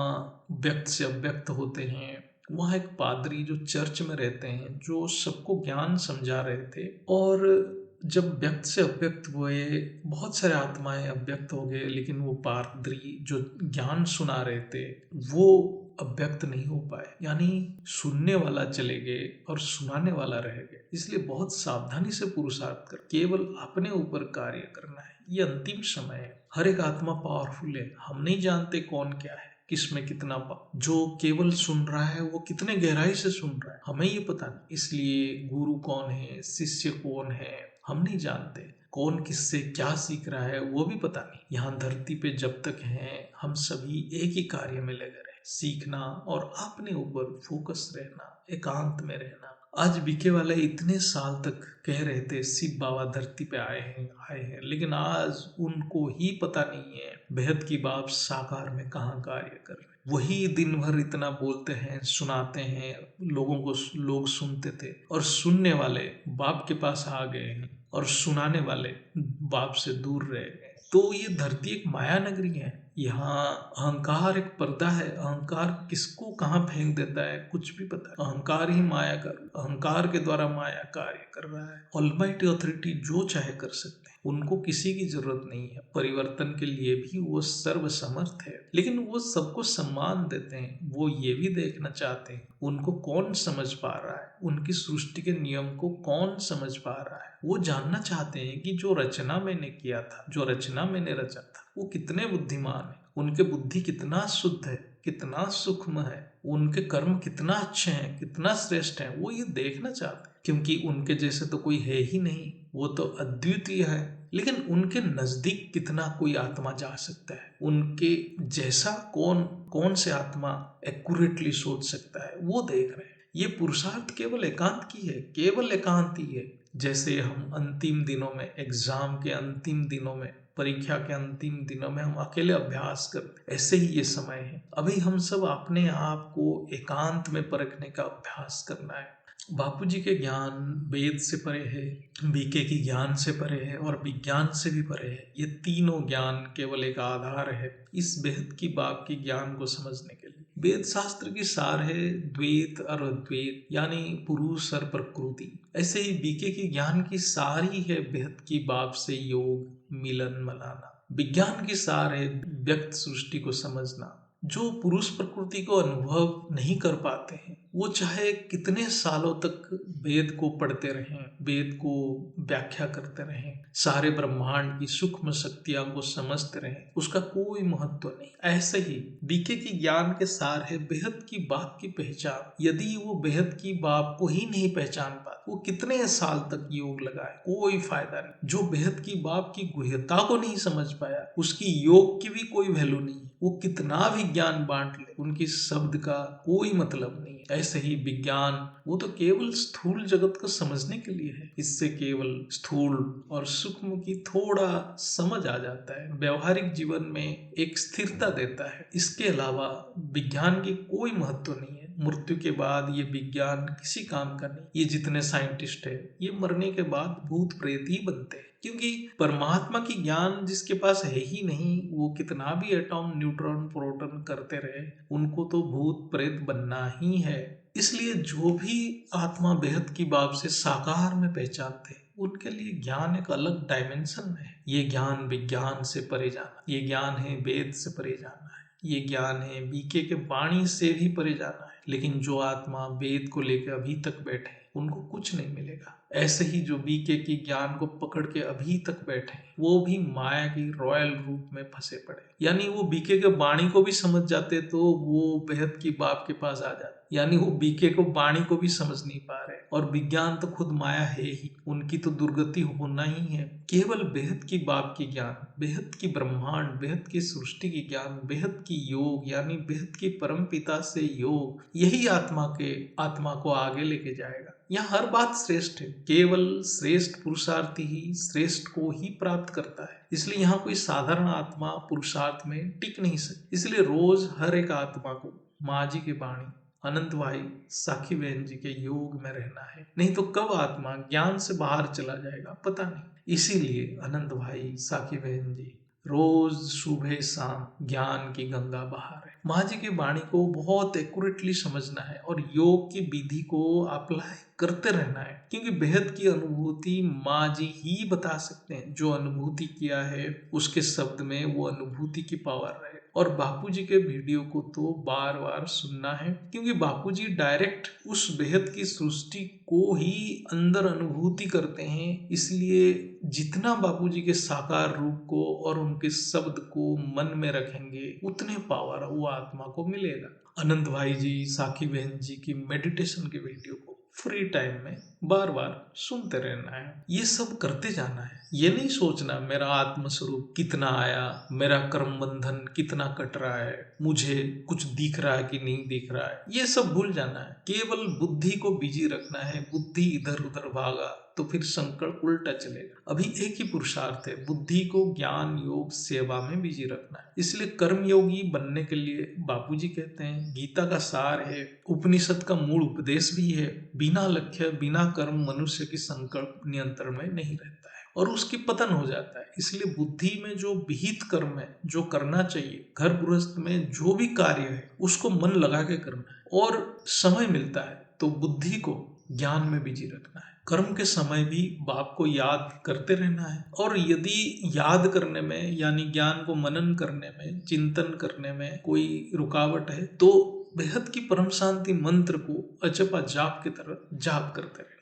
व्यक्त से अव्यक्त होते हैं। वहाँ एक पादरी जो चर्च में रहते हैं, जो सबको ज्ञान समझा रहे थे, और जब व्यक्त से अव्यक्त हुए, बहुत सारे आत्माएं अव्यक्त हो गए, लेकिन वो पादरी जो ज्ञान सुना रहे थे वो अव्यक्त नहीं हो पाए, यानी सुनने वाला चले गए और सुनाने वाला रह गए। इसलिए बहुत सावधानी से पुरुषार्थ कर, केवल अपने ऊपर कार्य करना है। ये अंतिम समय है। हर एक आत्मा पावरफुल है, हम नहीं जानते कौन क्या है, किसमें कितना जो केवल सुन रहा है वो कितने गहराई से सुन रहा है, हमें ये पता नहीं। इसलिए गुरु कौन है, शिष्य कौन है, हम नहीं जानते। कौन किससे क्या सीख रहा है वो भी पता नहीं। यहाँ धरती पे जब तक हैं, हम सभी एक ही कार्य में लगे रहे, सीखना और अपने ऊपर फोकस रहना, एकांत में रहना। आज बीके वाले इतने साल तक कह रहे थे शिव बाबा धरती पे आए हैं, लेकिन आज उनको ही पता नहीं है बेहद की बाप साकार में कहाँ कार्य कर रहे। वही दिन भर इतना बोलते हैं, सुनाते हैं, लोगों को लोग सुनते थे, और सुनने वाले बाप के पास आ गए हैं और सुनाने वाले बाप से दूर रह गए। तो ये धरती एक माया नगरी है। यहाँ अहंकार एक पर्दा है। अहंकार किसको कहाँ फेंक देता है कुछ भी पता है। अहंकार ही माया का, अहंकार के द्वारा माया कार्य कर रहा है। ऑलमाइटी ऑथोरिटी जो चाहे कर सकते हैं, उनको किसी की जरूरत नहीं है। परिवर्तन के लिए भी वो सर्वसमर्थ है, लेकिन वो सबको सम्मान देते हैं। वो ये भी देखना चाहते हैं उनको कौन समझ पा रहा है, उनकी सृष्टि के नियम को कौन समझ पा रहा है। वो जानना चाहते हैं कि जो रचना मैंने किया था, जो रचना मैंने रचा था, वो कितने बुद्धिमान है, उनके बुद्धि कितना शुद्ध है, कितना सूक्ष्म है, उनके कर्म कितना अच्छे हैं, कितना श्रेष्ठ है। वो ये देखना चाहते हैं, क्योंकि उनके जैसे तो कोई है ही नहीं, वो तो अद्वितीय है। लेकिन उनके नजदीक कितना कोई आत्मा जा सकता है, उनके जैसा कौन से आत्मा एक्यूरेटली सोच सकता है, वो देख रहे हैं। ये पुरुषार्थ केवल एकांत की है, केवल एकांत ही है। जैसे हम अंतिम दिनों में, एग्जाम के अंतिम दिनों में, परीक्षा के अंतिम दिनों में हम अकेले अभ्यास करते, ऐसे ही ये समय है। अभी हम सब अपने आप को एकांत में परखने का अभ्यास करना है। बापूजी के ज्ञान वेद से परे है, बीके की ज्ञान से परे है, और विज्ञान से भी परे है। ये तीनों ज्ञान केवल एक आधार है इस बेहद की बाप की ज्ञान को समझने के लिए। वेद शास्त्र की सार है द्वैत और अद्वैत, यानी पुरुष और प्रकृति। ऐसे ही बीके की ज्ञान की सार ही है बेहद की बाप से योग, मिलन, मनाना। विज्ञान की सार है व्यक्त सृष्टि को समझना। जो पुरुष प्रकृति को अनुभव नहीं कर पाते हैं, वो चाहे कितने सालों तक वेद को पढ़ते रहें, वेद को व्याख्या करते रहें, सारे ब्रह्मांड की सूक्ष्म शक्तियां को समझते रहें, उसका कोई महत्व नहीं। ऐसे ही बीके की ज्ञान के सार है बेहद की बाप की पहचान। यदि वो बेहद की बाप को ही नहीं पहचान पाते, वो कितने साल तक योग लगाए, कोई फायदा नहीं। जो बेहद की बाप की गुह्यता को नहीं समझ पाया, उसकी योग की भी कोई वैल्यू नहीं। वो कितना भी ज्ञान बांट ले, उनकी शब्द का कोई मतलब नहीं है। ऐसे ही विज्ञान, वो तो केवल स्थूल जगत को समझने के लिए है। इससे केवल स्थूल और सूक्ष्म की थोड़ा समझ आ जाता है, व्यवहारिक जीवन में एक स्थिरता देता है। इसके अलावा विज्ञान की कोई महत्व नहीं है। मृत्यु के बाद ये विज्ञान किसी काम का नहीं। ये जितने साइंटिस्ट है, ये मरने के बाद भूत प्रेत ही बनते हैं, क्योंकि परमात्मा की ज्ञान जिसके पास है ही नहीं, वो कितना भी एटॉम, न्यूट्रॉन, प्रोटॉन करते रहे, उनको तो भूत प्रेत बनना ही है। इसलिए जो भी आत्मा बेहद की बाप से साकार में पहचानते, उनके लिए ज्ञान एक अलग डायमेंशन में है। ये ज्ञान विज्ञान से परे जाना, ये ज्ञान है वेद से परे जाना है। ये ज्ञान है, बीके के वाणी से भी परे जाना है। लेकिन जो आत्मा वेद को लेकर अभी तक बैठे उनको कुछ नहीं मिलेगा। ऐसे ही जो बीके की ज्ञान को पकड़ के अभी तक बैठे वो भी माया की रॉयल रूप में फंसे पड़े। यानी वो बीके के वाणी को भी समझ जाते तो वो बेहद की बाप के पास आ जाते। यानी वो बीके को वाणी को भी समझ नहीं पा रहे। और विज्ञान तो खुद माया है ही, उनकी तो दुर्गति होना ही है। केवल बेहद की बाप की ज्ञान, बेहद की ब्रह्मांड, बेहद की सृष्टि की ज्ञान, बेहद की योग यानी बेहद की परम पिता से योग, यही आत्मा को आगे लेके जाएगा। यहाँ हर बात श्रेष्ठ है। केवल श्रेष्ठ पुरुषार्थी ही श्रेष्ठ को ही प्राप्त करता है। इसलिए यहाँ कोई साधारण आत्मा पुरुषार्थ में टिक नहीं सकती। इसलिए रोज हर एक आत्मा को माँ जी के वाणी, अनंत भाई, साखी बहन जी के योग में रहना है। नहीं तो कब आत्मा ज्ञान से बाहर चला जाएगा पता नहीं। इसीलिए अनंत भाई, साखी बहन जी रोज सुबह शाम ज्ञान की गंगा बहा रहे। माँ जी की वाणी को बहुत एक्यूरेटली समझना है और योग की विधि को अप्लाई करते रहना है। क्योंकि बेहद की अनुभूति माँ जी ही बता सकते हैं। जो अनुभूति किया है उसके शब्द में वो अनुभूति की पावर है। और बापूजी के वीडियो को तो बार बार सुनना है, क्योंकि बापूजी डायरेक्ट उस बेहद की सृष्टि को ही अंदर अनुभूति करते हैं। इसलिए जितना बापूजी के साकार रूप को और उनके शब्द को मन में रखेंगे उतने पावर वो आत्मा को मिलेगा। अनंत भाई जी, साखी बहन जी की मेडिटेशन के वीडियो को फ्री टाइम में बार बार सुनते रहना है। ये सब करते जाना है। ये नहीं सोचना मेरा आत्म स्वरूप कितना आया, मेरा कर्म बंधन कितना कट रहा है, मुझे कुछ दिख रहा है कि नहीं दिख रहा है। ये सब भूल जाना है। केवल बुद्धि को बिजी रखना है। बुद्धि इधर उधर भागा तो फिर संकल्प उल्टा चलेगा। अभी एक ही पुरुषार्थ है, बुद्धि को ज्ञान योग सेवा में बिजी रखना है। इसलिए कर्मयोगी बनने के लिए बापूजी कहते हैं, गीता का सार है, उपनिषद का मूल उपदेश भी है, बिना लक्ष्य बिना कर्म मनुष्य की संकल्प नियंत्रण में नहीं रहता है और उसकी पतन हो जाता है। इसलिए बुद्धि में जो विहित कर्म है, जो करना चाहिए, घर गृहस्थ में जो भी कार्य है उसको मन लगा के करना है। और समय मिलता है तो बुद्धि को ज्ञान में बिजी रखना है। कर्म के समय भी बाप को याद करते रहना है। और यदि याद करने में यानी ज्ञान को मनन करने में, चिंतन करने में कोई रुकावट है तो बेहद की परम शांति मंत्र को अजपा जाप की तरह जाप करते रहे।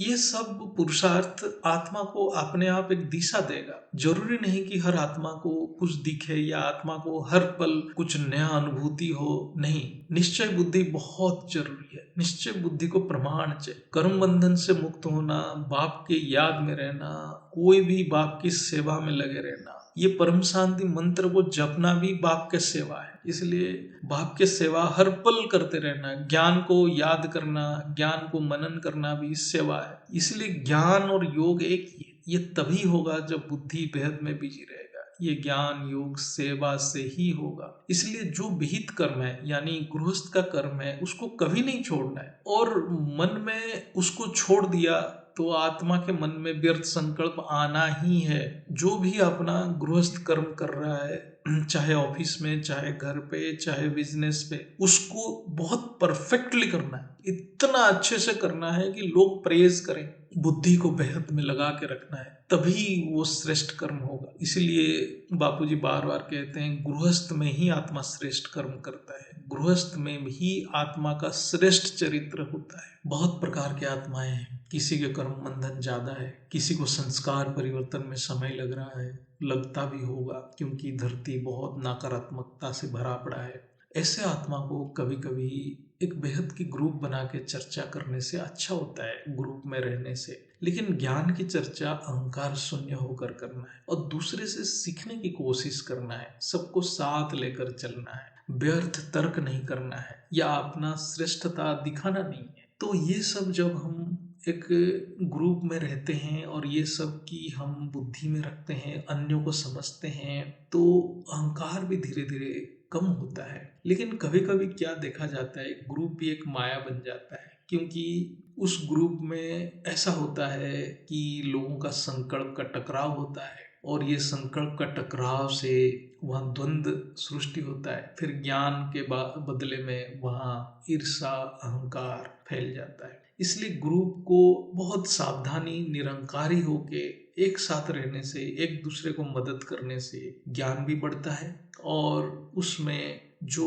ये सब पुरुषार्थ आत्मा को अपने आप एक दिशा देगा। जरूरी नहीं कि हर आत्मा को कुछ दिखे या आत्मा को हर पल कुछ नया अनुभूति हो। नहीं, निश्चय बुद्धि बहुत जरूरी है। निश्चय बुद्धि को प्रमाण चाहिए। कर्म बंधन से मुक्त होना, बाप के याद में रहना, कोई भी बाप की सेवा में लगे रहना, ये परम शांति मंत्र को जपना भी बाप के सेवा है। इसलिए बाप के सेवा हर पल करते रहना, ज्ञान को याद करना, ज्ञान को मनन करना भी सेवा है। इसलिए ज्ञान और योग एक ही है। ये तभी होगा जब बुद्धि बेहद में बिजी रहेगा। ये ज्ञान योग सेवा से ही होगा। इसलिए जो विहित कर्म है यानी गृहस्थ का कर्म है उसको कभी नहीं छोड़ना है। और मन में उसको छोड़ दिया तो आत्मा के मन में व्यर्थ संकल्प आना ही है। जो भी अपना गृहस्थ कर्म कर रहा है, चाहे ऑफिस में, चाहे घर पे, चाहे बिजनेस पे, उसको बहुत परफेक्टली करना है। इतना अच्छे से करना है कि लोग प्रेज करें। बुद्धि को बेहद में लगा के रखना है, तभी वो श्रेष्ठ कर्म होगा। इसलिए बापूजी बार बार कहते हैं, गृहस्थ में ही आत्मा श्रेष्ठ कर्म करता है। गृहस्थ में ही आत्मा का श्रेष्ठ चरित्र होता है। बहुत प्रकार की आत्माएं हैं। किसी के कर्म बंधन ज्यादा है, किसी को संस्कार परिवर्तन में समय लग रहा है, लगता भी होगा क्योंकि धरती बहुत नकारात्मकता से भरा पड़ा है। ऐसे आत्मा को कभी कभी एक बेहद की ग्रुप बना के चर्चा करने से अच्छा होता है, ग्रुप में रहने से। लेकिन ज्ञान की चर्चा अहंकार शून्य होकर करना है और दूसरे से सीखने की कोशिश करना है। सबको साथ लेकर चलना है, व्यर्थ तर्क नहीं करना है या अपना श्रेष्ठता दिखाना नहीं है। तो ये सब जब हम एक ग्रुप में रहते हैं और ये सब की हम बुद्धि में रखते हैं, अन्यों को समझते हैं, तो अहंकार भी धीरे धीरे कम होता है। लेकिन कभी कभी क्या देखा जाता है, ग्रुप भी एक माया बन जाता है। क्योंकि उस ग्रुप में ऐसा होता है कि लोगों का संकल्प का टकराव होता है और ये संकल्प का टकराव से वहाँ द्वंद्व सृष्टि होता है। फिर ज्ञान के बदले में वहाँ ईर्षा अहंकार फैल जाता है। इसलिए ग्रुप को बहुत सावधानी, निरंकारी होके एक साथ रहने से, एक दूसरे को मदद करने से ज्ञान भी बढ़ता है और उसमें जो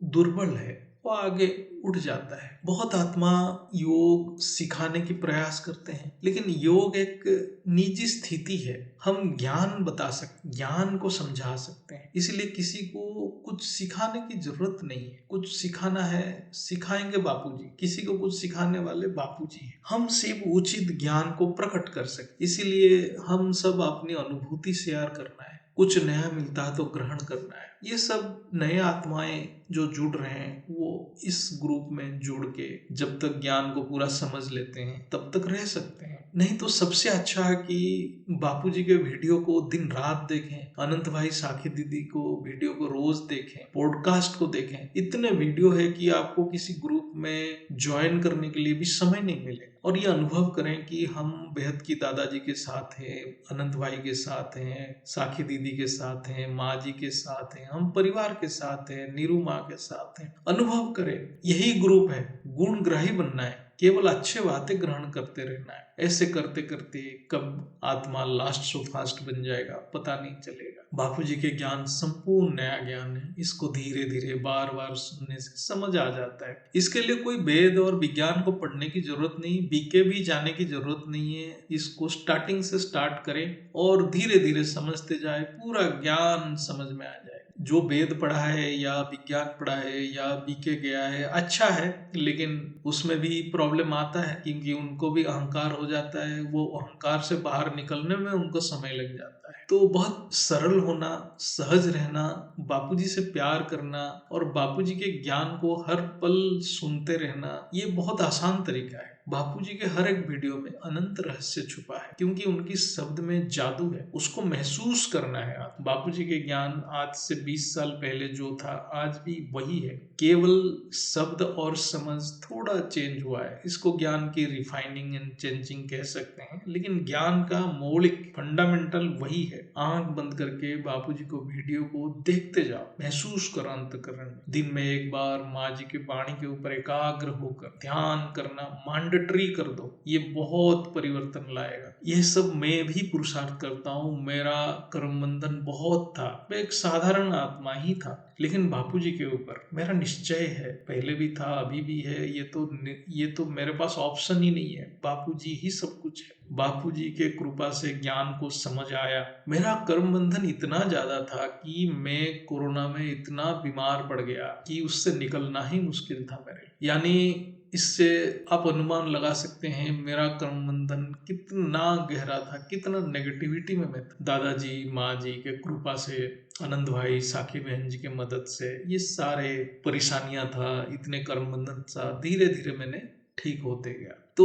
दुर्बल है वो आगे उठ जाता है। बहुत आत्मा योग सिखाने की प्रयास करते हैं, लेकिन योग एक निजी स्थिति है। हम ज्ञान बता सकते, ज्ञान को समझा सकते हैं, इसलिए किसी को कुछ सिखाने की जरूरत नहीं है। कुछ सिखाना है सिखाएंगे बापूजी, किसी को कुछ सिखाने वाले बापूजी हैं। हम सिर्फ उचित ज्ञान को प्रकट कर सकते, इसीलिए हम सब अपनी अनुभूति शेयर करना है। कुछ नया मिलता है तो ग्रहण करना है। ये सब नए आत्माएं जो जुड़ रहे हैं वो इस ग्रुप में जुड़ के जब तक ज्ञान को पूरा समझ लेते हैं तब तक रह सकते हैं। नहीं तो सबसे अच्छा है कि बापूजी के वीडियो को दिन रात देखें, अनंत भाई साखी दीदी को वीडियो को रोज देखें, पॉडकास्ट को देखें। इतने वीडियो है कि आपको किसी ग्रुप में ज्वाइन करने के लिए भी समय नहीं मिलेगा। और ये अनुभव करें कि हम बेहद की दादाजी के साथ हैं, अनंत भाई के साथ हैं, साखी दीदी के साथ हैं, माँ जी के साथ हैं, हम परिवार के साथ हैं, नीरू माँ के साथ हैं। अनुभव करें, यही ग्रुप है। गुणग्राही बनना है, केवल अच्छे बातें ग्रहण करते रहना है। ऐसे करते करते कब आत्मा लास्ट सो फास्ट बन जाएगा पता नहीं चलेगा। बापूजी के ज्ञान संपूर्ण नया ज्ञान है। इसको धीरे धीरे बार बार सुनने से समझ आ जाता है। इसके लिए कोई वेद और विज्ञान को पढ़ने की जरूरत नहीं, बीके भी जाने की जरूरत नहीं है। इसको स्टार्टिंग से स्टार्ट करें और धीरे धीरे समझते जाए, पूरा ज्ञान समझ में आ जाए। जो वेद पढ़ा है या विज्ञान पढ़ा है या बीके गया है अच्छा है, लेकिन उसमें भी प्रॉब्लम आता है क्योंकि उनको भी अहंकार हो जाता है। वो अहंकार से बाहर निकलने में उनको समय लग जाता है। तो बहुत सरल होना, सहज रहना, बापूजी से प्यार करना और बापूजी के ज्ञान को हर पल सुनते रहना, ये बहुत आसान तरीका है। बापूजी के हर एक वीडियो में अनंत रहस्य छुपा है, क्योंकि उनकी शब्द में जादू है, उसको महसूस करना है। बापूजी के ज्ञान आज से 20 साल पहले जो था आज भी वही है, केवल शब्द और समझ थोड़ा चेंज हुआ है। इसको ज्ञान की रिफाइनिंग एंड चेंजिंग कह सकते हैं, लेकिन ज्ञान का मौलिक फंडामेंटल वही है। आंख बंद करके बापूजी को वीडियो को देखते जाओ, महसूस करो अंतःकरण में। दिन में एक बार माँ जी की वाणी के ऊपर एकाग्र होकर ध्यान करना मैंडेटरी कर दो, ये बहुत परिवर्तन लाएगा। यह सब मैं भी पुरुषार्थ करता हूँ। मेरा कर्म बंधन बहुत था, मैं एक साधारण आत्मा ही था, लेकिन बापूजी के ऊपर मेरा निश्चय है, पहले भी था अभी भी है। ये तो मेरे पास ऑप्शन ही नहीं है, बापूजी ही सब कुछ है। बापूजी के कृपा से ज्ञान को समझ आया। मेरा कर्म बंधन इतना ज्यादा था कि मैं कोरोना में इतना बीमार पड़ गया कि उससे निकलना ही मुश्किल था मेरे। यानी इससे आप अनुमान लगा सकते हैं मेरा कर्म बंधन कितना गहरा था, कितना नेगेटिविटी में मैं था। दादाजी माँ जी के कृपा से, आनंद भाई साखी बहन जी के मदद से ये सारे परेशानियां था, इतने कर्म बंधन था, धीरे धीरे मैंने ठीक होते गया। तो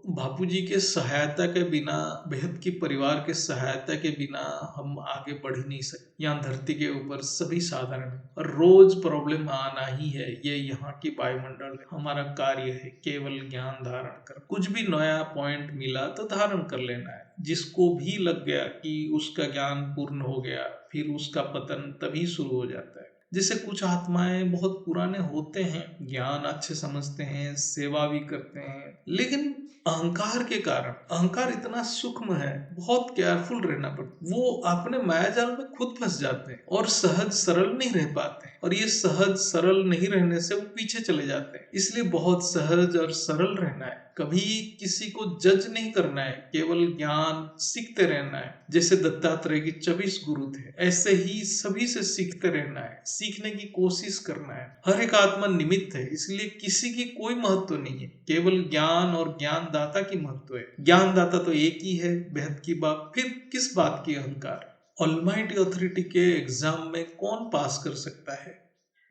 बापूजी के सहायता के बिना, बेहद की परिवार के सहायता के बिना हम आगे बढ़ ही नहीं सकते। यहाँ धरती के ऊपर सभी साधारण है और रोज प्रॉब्लम आना ही है, ये यहाँ की वायुमंडल है। हमारा कार्य है केवल ज्ञान धारण कर। कुछ भी नया पॉइंट मिला तो धारण कर लेना है। जिसको भी लग गया कि उसका ज्ञान पूर्ण हो गया, फिर उसका पतन तभी शुरू हो जाता है। जैसे कुछ आत्माएं बहुत पुराने होते हैं, ज्ञान अच्छे समझते हैं, सेवा भी करते हैं, लेकिन अहंकार के कारण, अहंकार इतना सूक्ष्म है, बहुत केयरफुल रहना पड़ता। वो अपने मायाजाल में खुद फंस जाते हैं और सहज सरल नहीं रह पाते हैं। और ये सहज सरल नहीं रहने से वो पीछे चले जाते हैं। इसलिए बहुत सहज और सरल रहना है। कभी किसी को जज नहीं करना है, केवल ज्ञान सीखते रहना है। जैसे दत्तात्रेय के 24 गुरु थे, ऐसे ही सभी से सीखते रहना है, सीखने की कोशिश करना है। हर एक आत्मा निमित्त है, इसलिए किसी की कोई महत्व नहीं है, केवल ज्ञान और ज्ञानदाता की महत्व है। ज्ञानदाता तो एक ही है, बेहद की बात, फिर किस बात की अहंकार। ऑलमाइटी अथॉरिटी के एग्जाम में कौन पास कर सकता है?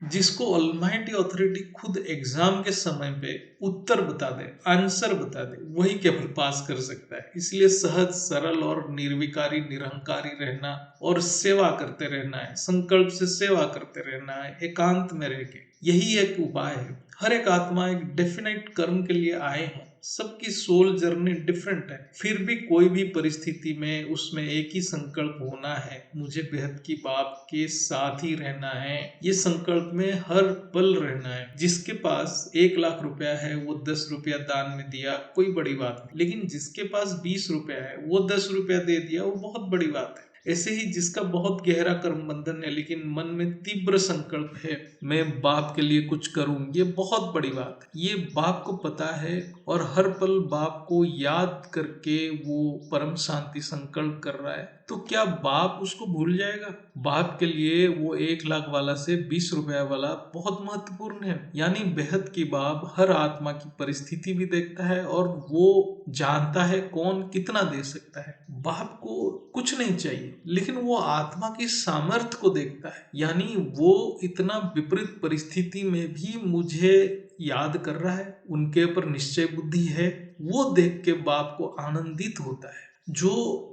जिसको ऑलमाइटी अथॉरिटी खुद एग्जाम के समय पे उत्तर बता दे, आंसर बता दे, वही केवल पास कर सकता है। इसलिए सहज सरल और निर्विकारी निरहंकारी रहना और सेवा करते रहना है, संकल्प से सेवा करते रहना है, एकांत में रह के, यही एक उपाय है। हर एक आत्मा एक डेफिनेट कर्म के लिए आए हैं, सबकी सोल जर्नी डिफरेंट है, फिर भी कोई भी परिस्थिति में उसमें एक ही संकल्प होना है, मुझे बेहद की बाप के साथ ही रहना है। ये संकल्प में हर पल रहना है। जिसके पास 1 लाख रुपया है वो 10 रुपया दान में दिया, कोई बड़ी बात नहीं, लेकिन जिसके पास 20 रुपया है वो 10 रुपया दे दिया, वो बहुत बड़ी बात है। ऐसे ही जिसका बहुत गहरा कर्म बंधन है लेकिन मन में तीव्र संकल्प है, मैं बाप के लिए कुछ करूं, ये बहुत बड़ी बात है। ये बाप को पता है और हर पल बाप को याद करके वो परम शांति संकल्प कर रहा है, तो क्या बाप उसको भूल जाएगा? बाप के लिए वो 1 लाख वाला से 20 रुपया वाला बहुत महत्वपूर्ण है। यानी बेहद की बाप हर आत्मा की परिस्थिति भी देखता है और वो जानता है कौन कितना दे सकता है। बाप को कुछ नहीं चाहिए, लेकिन वो आत्मा की सामर्थ्य को देखता है। यानी वो इतना विपरीत परिस्थिति में भी मुझे याद कर रहा है, उनके ऊपर निश्चय बुद्धि है, वो देख के बाप को आनंदित होता है। जो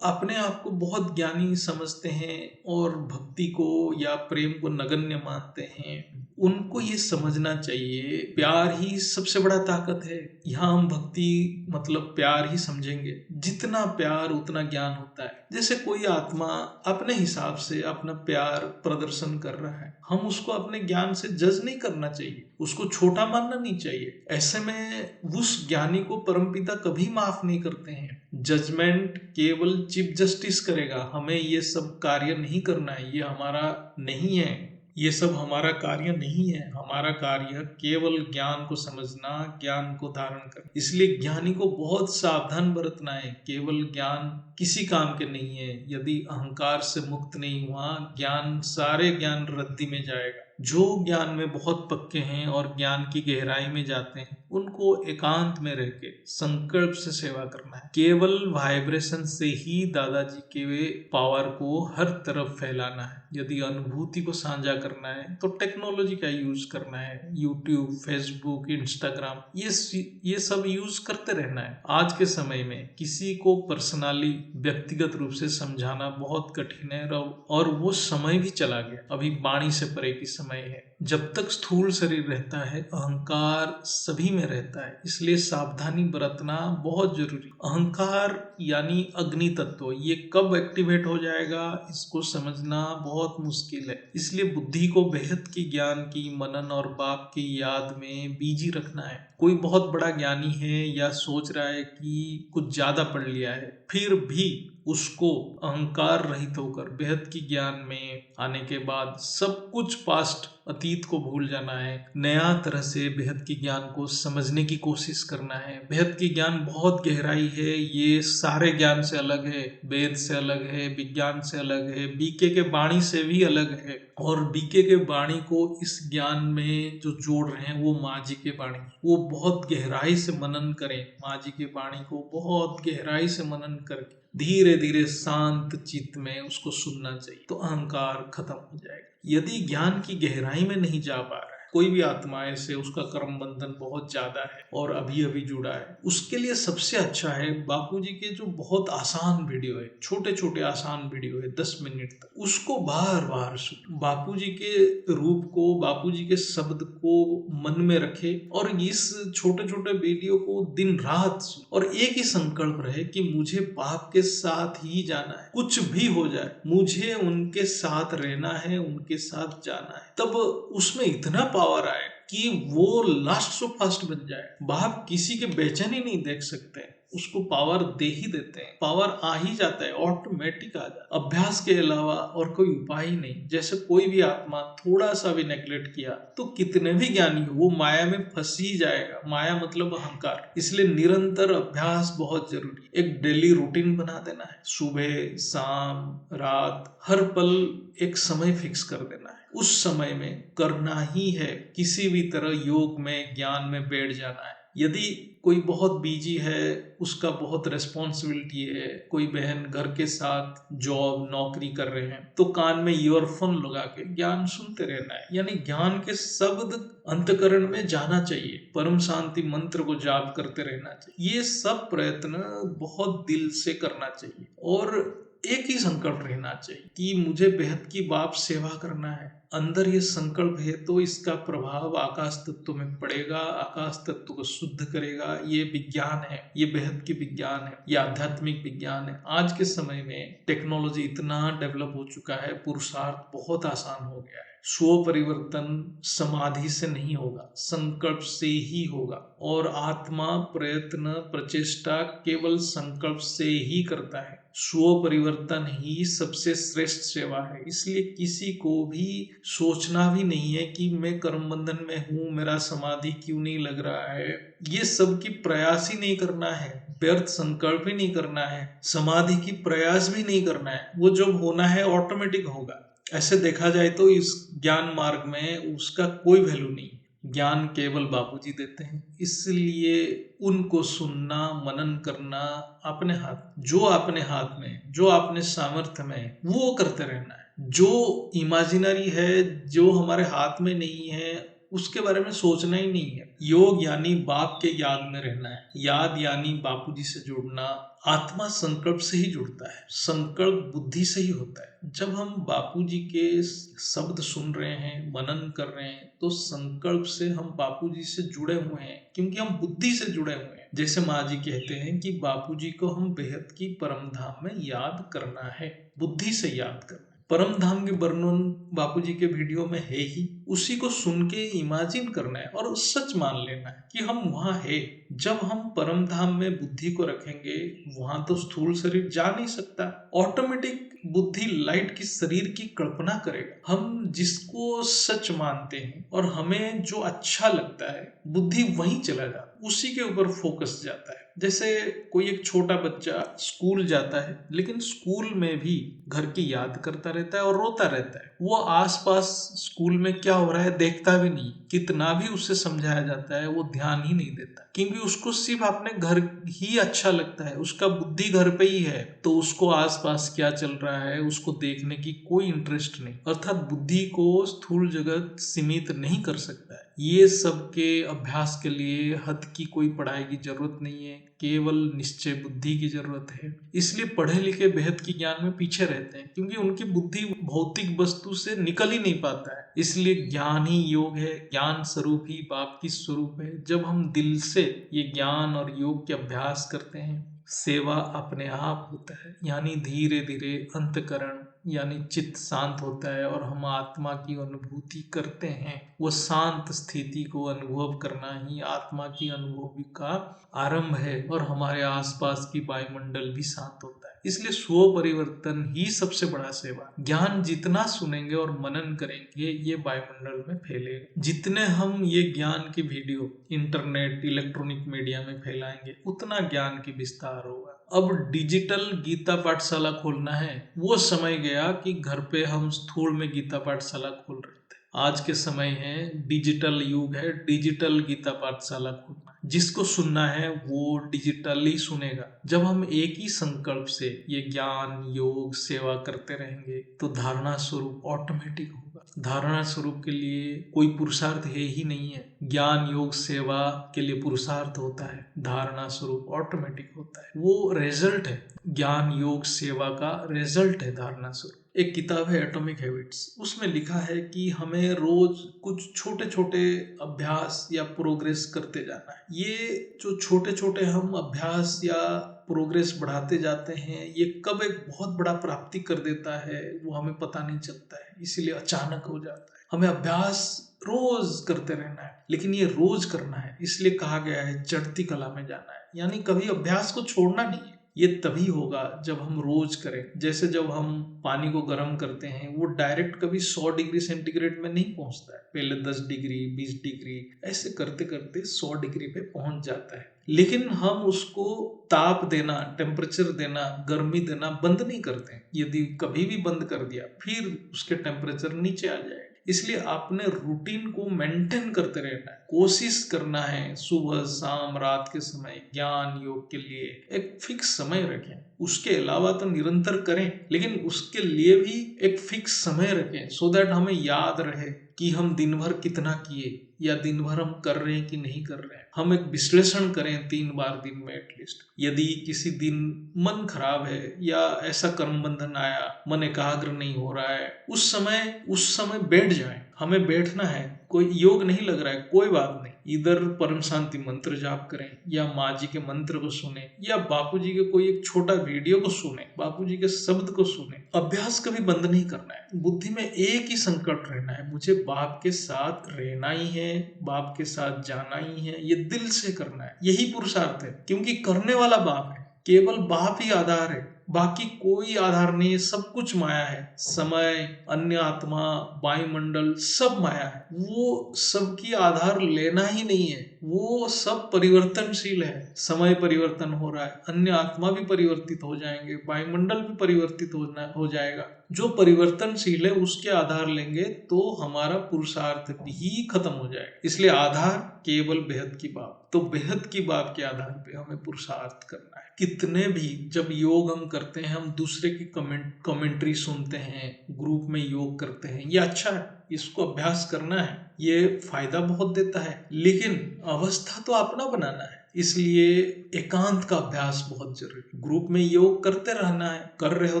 अपने आप को बहुत ज्ञानी समझते हैं और भक्ति को या प्रेम को नगण्य मानते हैं, उनको ये समझना चाहिए प्यार ही सबसे बड़ा ताकत है। यहाँ हम भक्ति मतलब प्यार ही समझेंगे, जितना प्यार उतना ज्ञान होता है। जैसे कोई आत्मा अपने हिसाब से अपना प्यार प्रदर्शन कर रहा है, हम उसको अपने ज्ञान से जज नहीं करना चाहिए, उसको छोटा मानना नहीं चाहिए। ऐसे में उस ज्ञानी को परमपिता कभी माफ नहीं करते हैं। जजमेंट केवल चीफ जस्टिस करेगा, हमें ये सब कार्य नहीं करना है, ये हमारा नहीं है, ये सब हमारा कार्य नहीं है। हमारा कार्य केवल ज्ञान को समझना, ज्ञान को धारण करना। इसलिए ज्ञानी को बहुत सावधान बरतना है। केवल ज्ञान किसी काम के नहीं है। यदि अहंकार से मुक्त नहीं हुआ, ज्ञान सारे ज्ञान रद्दी में जाएगा। जो ज्ञान में बहुत पक्के हैं और ज्ञान की गहराई में जाते हैं, उनको एकांत में रह के संकल्प से सेवा करना है। केवल वाइब्रेशन से ही दादाजी के पावर को हर तरफ फैलाना है। यदि अनुभूति को साझा करना है तो टेक्नोलॉजी का यूज करना है। यूट्यूब, फेसबुक, इंस्टाग्राम, ये सब यूज करते रहना है। आज के समय में किसी को पर्सनली व्यक्तिगत रूप से समझाना बहुत कठिन है और वो समय भी चला गया। अभी वाणी से परे की समय है। जब तक स्थूल शरीर रहता है, अहंकार सभी में रहता है, इसलिए सावधानी बरतना बहुत जरूरी। अहंकार यानी अग्नि तत्व, ये कब एक्टिवेट हो जाएगा इसको समझना बहुत मुश्किल है। इसलिए बुद्धि को बेहद की ज्ञान की मनन और बाप की याद में बिजी रखना है। कोई बहुत बड़ा ज्ञानी है या सोच रहा है कि कुछ ज्यादा पढ़ लिया है, फिर भी उसको अहंकार रहित होकर बेहद की ज्ञान में आने के बाद सब कुछ पास्ट अतीत को भूल जाना है। नया तरह से बेहद की ज्ञान को समझने की कोशिश करना है। बेहद की ज्ञान बहुत गहराई है, ये सारे ज्ञान से अलग है, वेद से अलग है, विज्ञान से अलग है, बीके के वाणी से भी अलग है। और बीके के वाणी को इस ज्ञान में जो जोड़ रहे हैं वो माँ जी के वाणी, वो बहुत गहराई से मनन करें। माँ जी के वाणी को बहुत गहराई से मनन करके धीरे धीरे शांत चित्त में उसको सुनना चाहिए, तो अहंकार खत्म हो जाएगा। यदि ज्ञान की गहराई में नहीं जा पा रहा है, कोई भी आत्माएं से उसका कर्म बंधन बहुत ज्यादा है और अभी अभी जुड़ा है, उसके लिए सबसे अच्छा है बापूजी के जो बहुत आसान वीडियो है, छोटे छोटे आसान वीडियो है 10 मिनट तक, उसको बार बार सुन। बापूजी के रूप को, बापूजी के शब्द को मन में रखे और इस छोटे छोटे वीडियो को दिन रात सुन और एक ही संकल्प रहे कि मुझे बाप के साथ ही जाना है, कुछ भी हो जाए मुझे उनके साथ रहना है, उनके साथ जाना है। तब उसमें इतना पावर आए कि वो लास्ट सो फास्ट बन जाए। बाप किसी के बेचैनी नहीं देख सकते, उसको पावर दे ही देते हैं, पावर आ ही जाता है, ऑटोमेटिक आ जाता है। अभ्यास के अलावा और कोई उपाय ही नहीं। जैसे कोई भी आत्मा थोड़ा सा भी नेग्लेक्ट किया तो कितने भी ज्ञानी हो वो माया में फंस ही जाएगा। माया मतलब अहंकार। इसलिए निरंतर अभ्यास बहुत जरूरी। एक डेली रूटीन बना देना है, सुबह शाम रात हर पल एक समय फिक्स कर देना है, उस समय में करना ही है। किसी भी तरह योग में ज्ञान में बैठ जाना है। यदि कोई बहुत बिजी है, उसका बहुत रेस्पॉन्सिबिलिटी है, कोई बहन घर के साथ जॉब नौकरी कर रहे हैं, तो कान में ईयरफोन लगा के ज्ञान सुनते रहना है। यानी ज्ञान के शब्द अंतकरण में जाना चाहिए, परम शांति मंत्र को जाप करते रहना चाहिए। ये सब प्रयत्न बहुत दिल से करना चाहिए और एक ही संकल्प रहना चाहिए कि मुझे बेहद की बाप सेवा करना है। अंदर ये संकल्प है तो इसका प्रभाव आकाश तत्व में पड़ेगा, आकाश तत्व को शुद्ध करेगा। ये विज्ञान है, ये बेहद की विज्ञान है, ये आध्यात्मिक विज्ञान है। आज के समय में टेक्नोलॉजी इतना डेवलप हो चुका है, पुरुषार्थ बहुत आसान हो गया है। स्व परिवर्तन समाधि से नहीं होगा, संकल्प से ही होगा। और आत्मा प्रयत्न प्रचेष्टा केवल संकल्प से ही करता है। स्व परिवर्तन ही सबसे श्रेष्ठ सेवा है। इसलिए किसी को भी सोचना भी नहीं है कि मैं कर्म बंधन में हूं, मेरा समाधि क्यों नहीं लग रहा है। ये सब की प्रयास ही नहीं करना है, व्यर्थ संकल्प ही नहीं करना है, समाधि की प्रयास भी नहीं करना है। वो जब होना है ऑटोमेटिक होगा। ऐसे देखा जाए तो इस ज्ञान मार्ग में उसका कोई वैल्यू नहीं। ज्ञान केवल बापूजी देते हैं, इसलिए उनको सुनना मनन करना अपने हाथ, जो अपने हाथ में, जो अपने सामर्थ्य में, वो करते रहना है। जो इमेजिनरी है, जो हमारे हाथ में नहीं है, उसके बारे में सोचना ही नहीं है। योग यानी बाप के याद में रहना है, याद यानी बापूजी से जुड़ना। आत्मा संकल्प से ही जुड़ता है, संकल्प बुद्धि से ही होता है। जब हम बापूजी के शब्द सुन रहे हैं, मनन कर रहे हैं, तो संकल्प से हम बापूजी से जुड़े हुए हैं, क्योंकि हम बुद्धि से जुड़े हुए हैं। जैसे माँ जी कहते हैं कि बापूजी को हम बेहद की परम धाम में याद करना है, बुद्धि से याद करना है। परम धाम के वर्णन बापूजी के वीडियो में है ही, उसी को सुन के इमेजिन करना है और सच मान लेना है कि हम वहां है। जब हम परम धाम में बुद्धि को रखेंगे, वहां तो स्थूल शरीर जा नहीं सकता। ऑटोमेटिक बुद्धि लाइट की शरीर की कल्पना करेगा। हम जिसको सच मानते हैं और हमें जो अच्छा लगता है, बुद्धि वहीं चला जाता है, उसी के ऊपर फोकस जाता है। जैसे कोई एक छोटा बच्चा स्कूल जाता है, लेकिन स्कूल में भी घर की याद करता रहता है और रोता रहता है। वो आसपास स्कूल में क्या हो रहा है देखता भी नहीं, कितना भी उसे समझाया जाता है वो ध्यान ही नहीं देता, क्योंकि उसको सिर्फ अपने घर ही अच्छा लगता है, उसका बुद्धि घर पे ही है। तो उसको आसपास क्या चल रहा है उसको देखने की कोई इंटरेस्ट नहीं। अर्थात बुद्धि को स्थूल जगत सीमित नहीं कर सकता है। ये सब के अभ्यास के लिए हद की कोई पढ़ाई की जरूरत नहीं है, केवल निश्चय बुद्धि की जरूरत है। इसलिए पढ़े लिखे बेहद की ज्ञान में पीछे रहते हैं, क्योंकि उनकी बुद्धि भौतिक वस्तु से निकल ही नहीं पाता है। इसलिए ज्ञान ही योग है, ज्ञान स्वरूप ही बाप की स्वरूप है। जब हम दिल से ये ज्ञान और योग के अभ्यास करते हैं, सेवा अपने आप होता है, यानी धीरे धीरे अंतकरण यानी चित्त शांत होता है और हम आत्मा की अनुभूति करते हैं। वो शांत स्थिति को अनुभव करना ही आत्मा की अनुभूति का आरंभ है और हमारे आसपास की वायुमंडल भी शांत होता है। इसलिए स्व परिवर्तन ही सबसे बड़ा सेवा। ज्ञान जितना सुनेंगे और मनन करेंगे, ये वायुमंडल में फैलेगा। जितने हम ये ज्ञान की वीडियो इंटरनेट इलेक्ट्रॉनिक मीडिया में फैलाएंगे, उतना ज्ञान की विस्तार होगा। अब डिजिटल गीता पाठशाला खोलना है, वो समय गया कि घर पे हम स्थूल में गीता पाठशाला खोल रहे थे। आज के समय है, डिजिटल युग है, डिजिटल गीता पाठशाला खोलना। जिसको सुनना है वो डिजिटली सुनेगा। जब हम एक ही संकल्प से ये ज्ञान योग सेवा करते रहेंगे, तो धारणा स्वरूप ऑटोमेटिक होगा। धारणा स्वरूप के लिए कोई पुरुषार्थ है ही नहीं है। ज्ञान योग सेवा के लिए पुरुषार्थ होता है, धारणा स्वरूप ऑटोमेटिक होता है। वो रिजल्ट है, ज्ञान योग सेवा का रिजल्ट है धारणा स्वरूप। एक किताब है एटॉमिक हैबिट्स, उसमें लिखा है कि हमें रोज कुछ छोटे छोटे अभ्यास या प्रोग्रेस करते जाना है। ये जो छोटे छोटे हम अभ्यास या प्रोग्रेस बढ़ाते जाते हैं, ये कब एक बहुत बड़ा प्राप्ति कर देता है वो हमें पता नहीं चलता है, इसीलिए अचानक हो जाता है। हमें अभ्यास रोज करते रहना है, लेकिन ये रोज करना है, इसलिए कहा गया है चढ़ती कला में जाना है, यानी कभी अभ्यास को छोड़ना नहीं है। ये तभी होगा जब हम रोज करें। जैसे जब हम पानी को गर्म करते हैं, वो डायरेक्ट कभी 100 डिग्री सेंटीग्रेड में नहीं पहुंचता है, पहले 10 डिग्री 20 डिग्री ऐसे करते करते 100 डिग्री पे पहुंच जाता है। लेकिन हम उसको ताप देना, टेम्परेचर देना, गर्मी देना बंद नहीं करते हैं। यदि कभी भी बंद कर दिया, फिर उसके टेम्परेचर नीचे आ जाए। इसलिए आपने रूटीन को मेंटेन करते रहना है, कोशिश करना है। सुबह शाम रात के समय ज्ञान योग के लिए एक फिक्स समय रखें, उसके अलावा तो निरंतर करें, लेकिन उसके लिए भी एक फिक्स समय रखें, सो दैट हमें याद रहे कि हम दिन भर कितना किए या दिन भर हम कर रहे हैं कि नहीं कर रहे हैं। हम एक विश्लेषण करें 3 बार दिन में एटलीस्ट। यदि किसी दिन मन खराब है या ऐसा कर्म बंधन आया, मन एकाग्र नहीं हो रहा है, उस समय बैठ जाएं। हमें बैठना है, कोई योग नहीं लग रहा है, कोई बात नहीं, इधर परम शांति मंत्र जाप करें या माँ जी के मंत्र को सुने या बापू जी के कोई एक छोटा वीडियो को सुने, बापू जी के शब्द को सुने। अभ्यास कभी बंद नहीं करना है। बुद्धि में एक ही संकल्प रहना है, मुझे बाप के साथ रहना ही है, बाप के साथ जाना ही है, ये दिल से करना है। यही पुरुषार्थ है, क्योंकि करने वाला बाप है, केवल बाप ही आधार है, बाकी कोई आधार नहीं है। सब कुछ माया है, समय, अन्य आत्मा, वायुमंडल सब माया है। वो सबकी आधार लेना ही नहीं है, वो सब परिवर्तनशील है। समय परिवर्तन हो रहा है, अन्य आत्मा भी परिवर्तित हो जाएंगे, वायुमंडल भी परिवर्तित हो जाएगा। जो परिवर्तनशील है उसके आधार लेंगे तो हमारा पुरुषार्थ भी खत्म हो जाएगा। इसलिए आधार केवल बेहद की बात। तो बेहद की बात के आधार पे हमें पुरुषार्थ करना है। कितने भी जब योग हम करते हैं, हम दूसरे की कमेंट्री सुनते हैं, ग्रुप में योग करते हैं, ये अच्छा है, इसको अभ्यास करना है, ये फायदा बहुत देता है, लेकिन अवस्था तो अपना बनाना है। इसलिए एकांत का अभ्यास बहुत जरूरी। ग्रुप में योग करते रहना है, कर रहे हो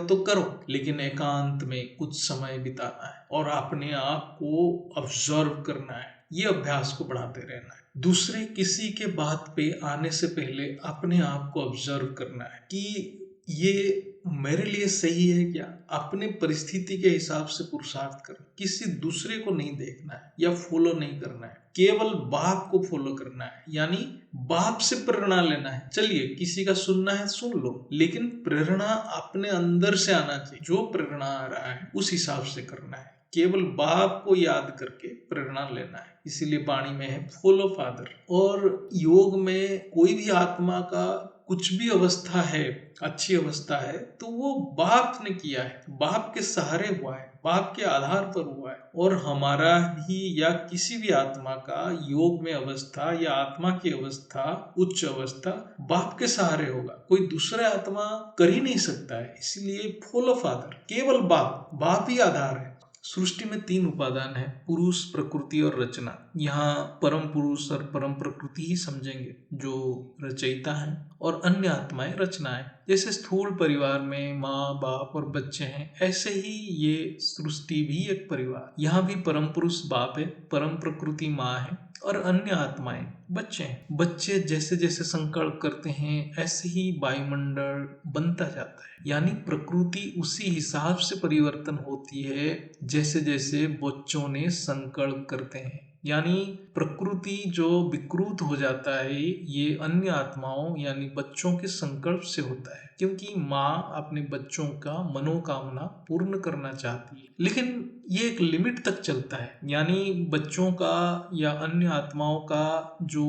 तो करो, लेकिन एकांत में कुछ समय बिताना है और अपने आप को ऑब्जर्व करना है। ये अभ्यास को बढ़ाते रहना है। दूसरे किसी के बात पे आने से पहले अपने आप को ऑब्जर्व करना है कि ये मेरे लिए सही है क्या। अपने परिस्थिति के हिसाब से पुरुषार्थ करें, किसी दूसरे को नहीं देखना है या फॉलो नहीं करना है, केवल बाप को फॉलो करना है, यानी बाप से प्रेरणा लेना है। चलिए किसी का सुनना है सुन लो, लेकिन प्रेरणा अपने अंदर से आना चाहिए। जो प्रेरणा आ रहा है उस हिसाब से करना है, केवल बाप को याद करके प्रेरणा लेना है। इसीलिए वाणी में है फॉलो फादर। और योग में कोई भी आत्मा का कुछ भी अवस्था है, अच्छी अवस्था है, तो वो बाप ने किया है, बाप के सहारे हुआ है, बाप के आधार पर हुआ है। और हमारा भी या किसी भी आत्मा का योग में अवस्था या आत्मा की अवस्था, उच्च अवस्था बाप के सहारे होगा, कोई दूसरा आत्मा कर ही नहीं सकता है। इसलिए फॉलो फादर, केवल बाप ही आधार है। सृष्टि में 3 उपादान है, पुरुष, प्रकृति और रचना। यहाँ परम पुरुष और परम प्रकृति ही समझेंगे जो रचयिता है, और अन्य आत्माएं रचनाएं। जैसे स्थूल परिवार में माँ बाप और बच्चे हैं, ऐसे ही ये सृष्टि भी एक परिवार। यहाँ भी परम पुरुष बाप है, परम प्रकृति माँ है और अन्य आत्माएं बच्चे हैं। बच्चे जैसे जैसे संकल्प करते हैं ऐसे ही वायुमंडल बनता जाता है, यानी प्रकृति उसी हिसाब से परिवर्तन होती है जैसे जैसे बच्चों ने संकल्प करते हैं। यानी प्रकृति जो विकृत हो जाता है ये अन्य आत्माओं यानी बच्चों के संकल्प से होता है, क्योंकि माँ अपने बच्चों का मनोकामना पूर्ण करना चाहती है, लेकिन ये एक लिमिट तक चलता है। यानी बच्चों का या अन्य आत्माओं का जो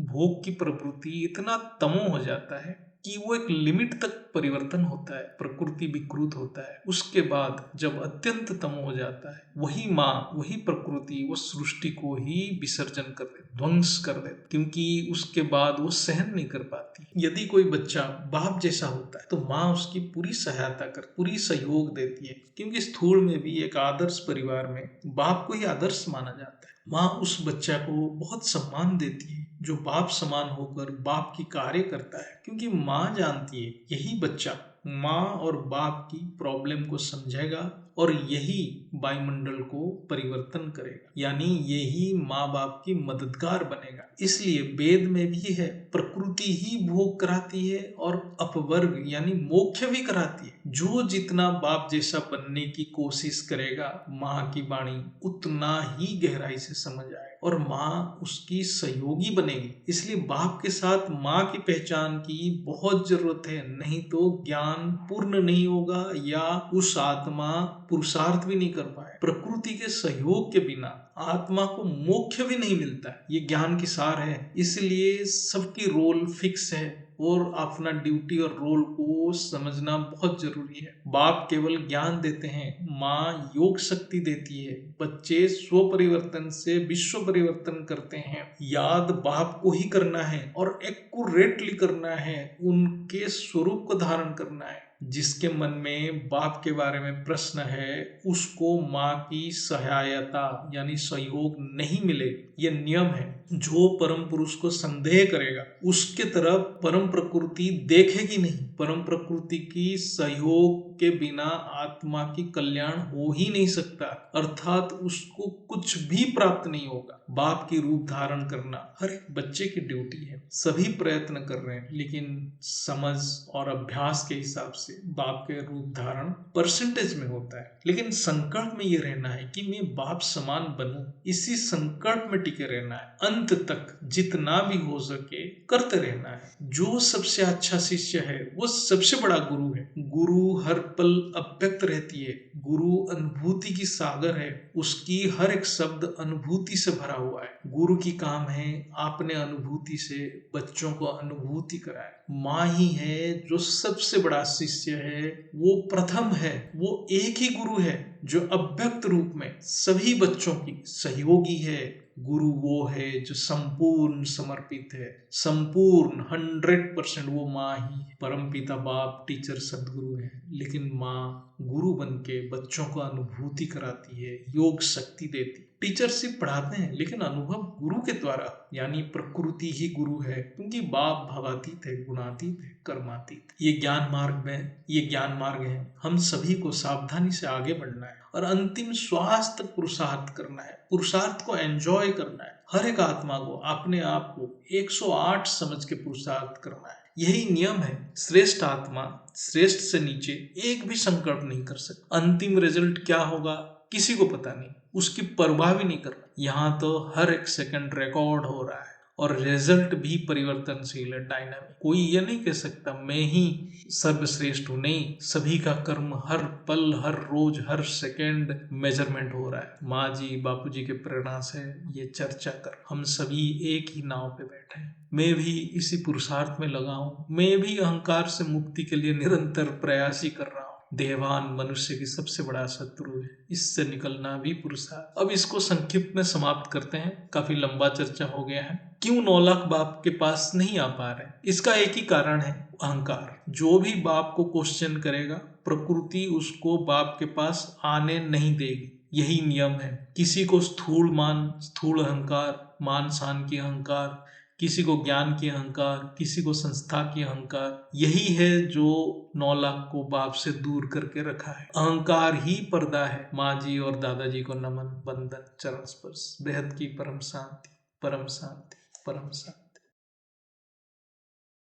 भोग की प्रवृत्ति इतना तमो हो जाता है कि वो एक लिमिट तक परिवर्तन होता है, प्रकृति विकृत होता है। उसके बाद जब अत्यंत तम हो जाता है, वही माँ वही प्रकृति वो सृष्टि को ही विसर्जन कर दे, ध्वंस कर दे, क्योंकि उसके बाद वो सहन नहीं कर पाती। यदि कोई बच्चा बाप जैसा होता है तो माँ उसकी पूरी सहायता कर, पूरी सहयोग देती है, क्योंकि स्थूल में भी एक आदर्श परिवार में बाप को ही आदर्श माना जाता है। माँ उस बच्चा को बहुत सम्मान देती है जो बाप समान होकर बाप की कार्य करता है, क्योंकि माँ जानती है यही बच्चा माँ और बाप की प्रॉब्लम को समझेगा और यही वायुमंडल को परिवर्तन करेगा, यानी यही माँ बाप की मददगार बनेगा। इसलिए वेद में भी है, प्रकृति ही भोग कराती है और अपवर्ग यानी मोक्ष भी कराती है। जो जितना बाप जैसा बनने की कोशिश करेगा, माँ की वाणी उतना ही गहराई से समझ आए और माँ उसकी सहयोगी बनेगी। इसलिए बाप के साथ माँ की पहचान की बहुत जरूरत है, नहीं तो ज्ञान पूर्ण नहीं होगा या उस आत्मा पुरुषार्थ भी नहीं कर पाए। प्रकृति के सहयोग के बिना आत्मा को मोक्ष भी नहीं मिलता है, ये ज्ञान की सार है। इसलिए सबकी रोल फिक्स है, और अपना ड्यूटी और रोल को समझना बहुत जरूरी है। बाप केवल ज्ञान देते हैं, माँ योग शक्ति देती है। बच्चे स्व परिवर्तन से विश्व परिवर्तन करते हैं। याद बाप को ही करना है और एक्यूरेटली करना है, उनके स्वरूप को धारण करना है। जिसके मन में बाप के बारे में प्रश्न है उसको माँ की सहायता यानी सहयोग नहीं मिलेगी। ये नियम है। जो परम पुरुष को संदेह करेगा उसके तरफ परम प्रकृति देखेगी नहीं। परम प्रकृति की सहयोग के बिना आत्मा की कल्याण हो ही नहीं सकता, अर्थात उसको कुछ भी प्राप्त नहीं होगा। बाप की रूप धारण करना हर एक बच्चे की ड्यूटी है। सभी प्रयत्न कर रहे हैं, लेकिन समझ और अभ्यास के हिसाब से बाप के रूप धारण परसेंटेज में होता है। लेकिन संकल्प में ये रहना है कि मैं बाप समान बनूं, इसी संकल्प में टिके रहना है। अंत तक जितना भी हो सके करते रहना है। जो सबसे अच्छा शिष्य है वो सबसे बड़ा गुरु है। गुरु हर पल अव्यक्त रहती है। गुरु अनुभूति की सागर है, उसकी हर एक शब्द अनुभूति से भरा हुआ है। गुरु की काम है आपने अनुभूति से बच्चों को अनुभूति कराए। माँ ही है जो सबसे बड़ा शिष्य है, वो प्रथम है, वो एक ही गुरु है जो अव्यक्त रूप में सभी बच्चों की सहयोगी है। गुरु वो है जो संपूर्ण समर्पित है, संपूर्ण 100%। वो माँ ही है। परम पिता बाप टीचर सदगुरु है, लेकिन माँ गुरु बन के बच्चों को अनुभूति कराती है, योग शक्ति देती। टीचर सिर्फ पढ़ाते हैं, लेकिन अनुभव गुरु के द्वारा, यानी प्रकृति ही गुरु है, क्योंकि बाप भवातीत है, गुणातीत है, कर्मातीत। ये ज्ञान मार्ग है। हम सभी को सावधानी से आगे बढ़ना है और अंतिम श्वास तक पुरुषार्थ करना है। पुरुषार्थ को एंजॉय करना है। हर एक आत्मा को अपने आप को 108 समझ के पुरुषार्थ करना है। यही नियम है। श्रेष्ठ आत्मा श्रेष्ठ से नीचे एक भी संकल्प नहीं कर सकता। अंतिम रिजल्ट क्या होगा किसी को पता नहीं, उसकी परवाह भी नहीं करना। यहाँ तो हर एक सेकंड रिकॉर्ड हो रहा है और रिजल्ट भी परिवर्तनशील है, डायनामिक। कोई ये नहीं कह सकता मैं ही सर्वश्रेष्ठ हूँ। नहीं, सभी का कर्म हर पल, हर रोज, हर सेकंड मेजरमेंट हो रहा है। माँ जी बापू जी के प्रेरणा से ये चर्चा कर हम सभी एक ही नाव पे बैठे हैं। मैं भी इसी पुरुषार्थ में लगा हूँ। मैं भी अहंकार से मुक्ति के लिए निरंतर प्रयास ही कर रहा हूँ। देहवान मनुष्य की सबसे बड़ा शत्रु है, इससे निकलना भी पुरुषार्थ। अब इसको संक्षिप्त में समाप्त करते हैं, काफी लंबा चर्चा हो गया है। क्यों 9 लाख बाप के पास नहीं आ पा रहे? इसका एक ही कारण है, अहंकार। जो भी बाप को क्वेश्चन करेगा प्रकृति उसको बाप के पास आने नहीं देगी। यही नियम है। किसी को स्थूल मान, स्थूल अहंकार, मान शान की अहंकार, किसी को ज्ञान की अहंकार, किसी को संस्था की अहंकार। यही है जो 9 लाख को बाप से दूर करके रखा है। अहंकार ही पर्दा है। माँ जी और दादाजी को नमन, वंदन, चरण स्पर्श। बेहद की परम शांति, परम शांति, परम शांति।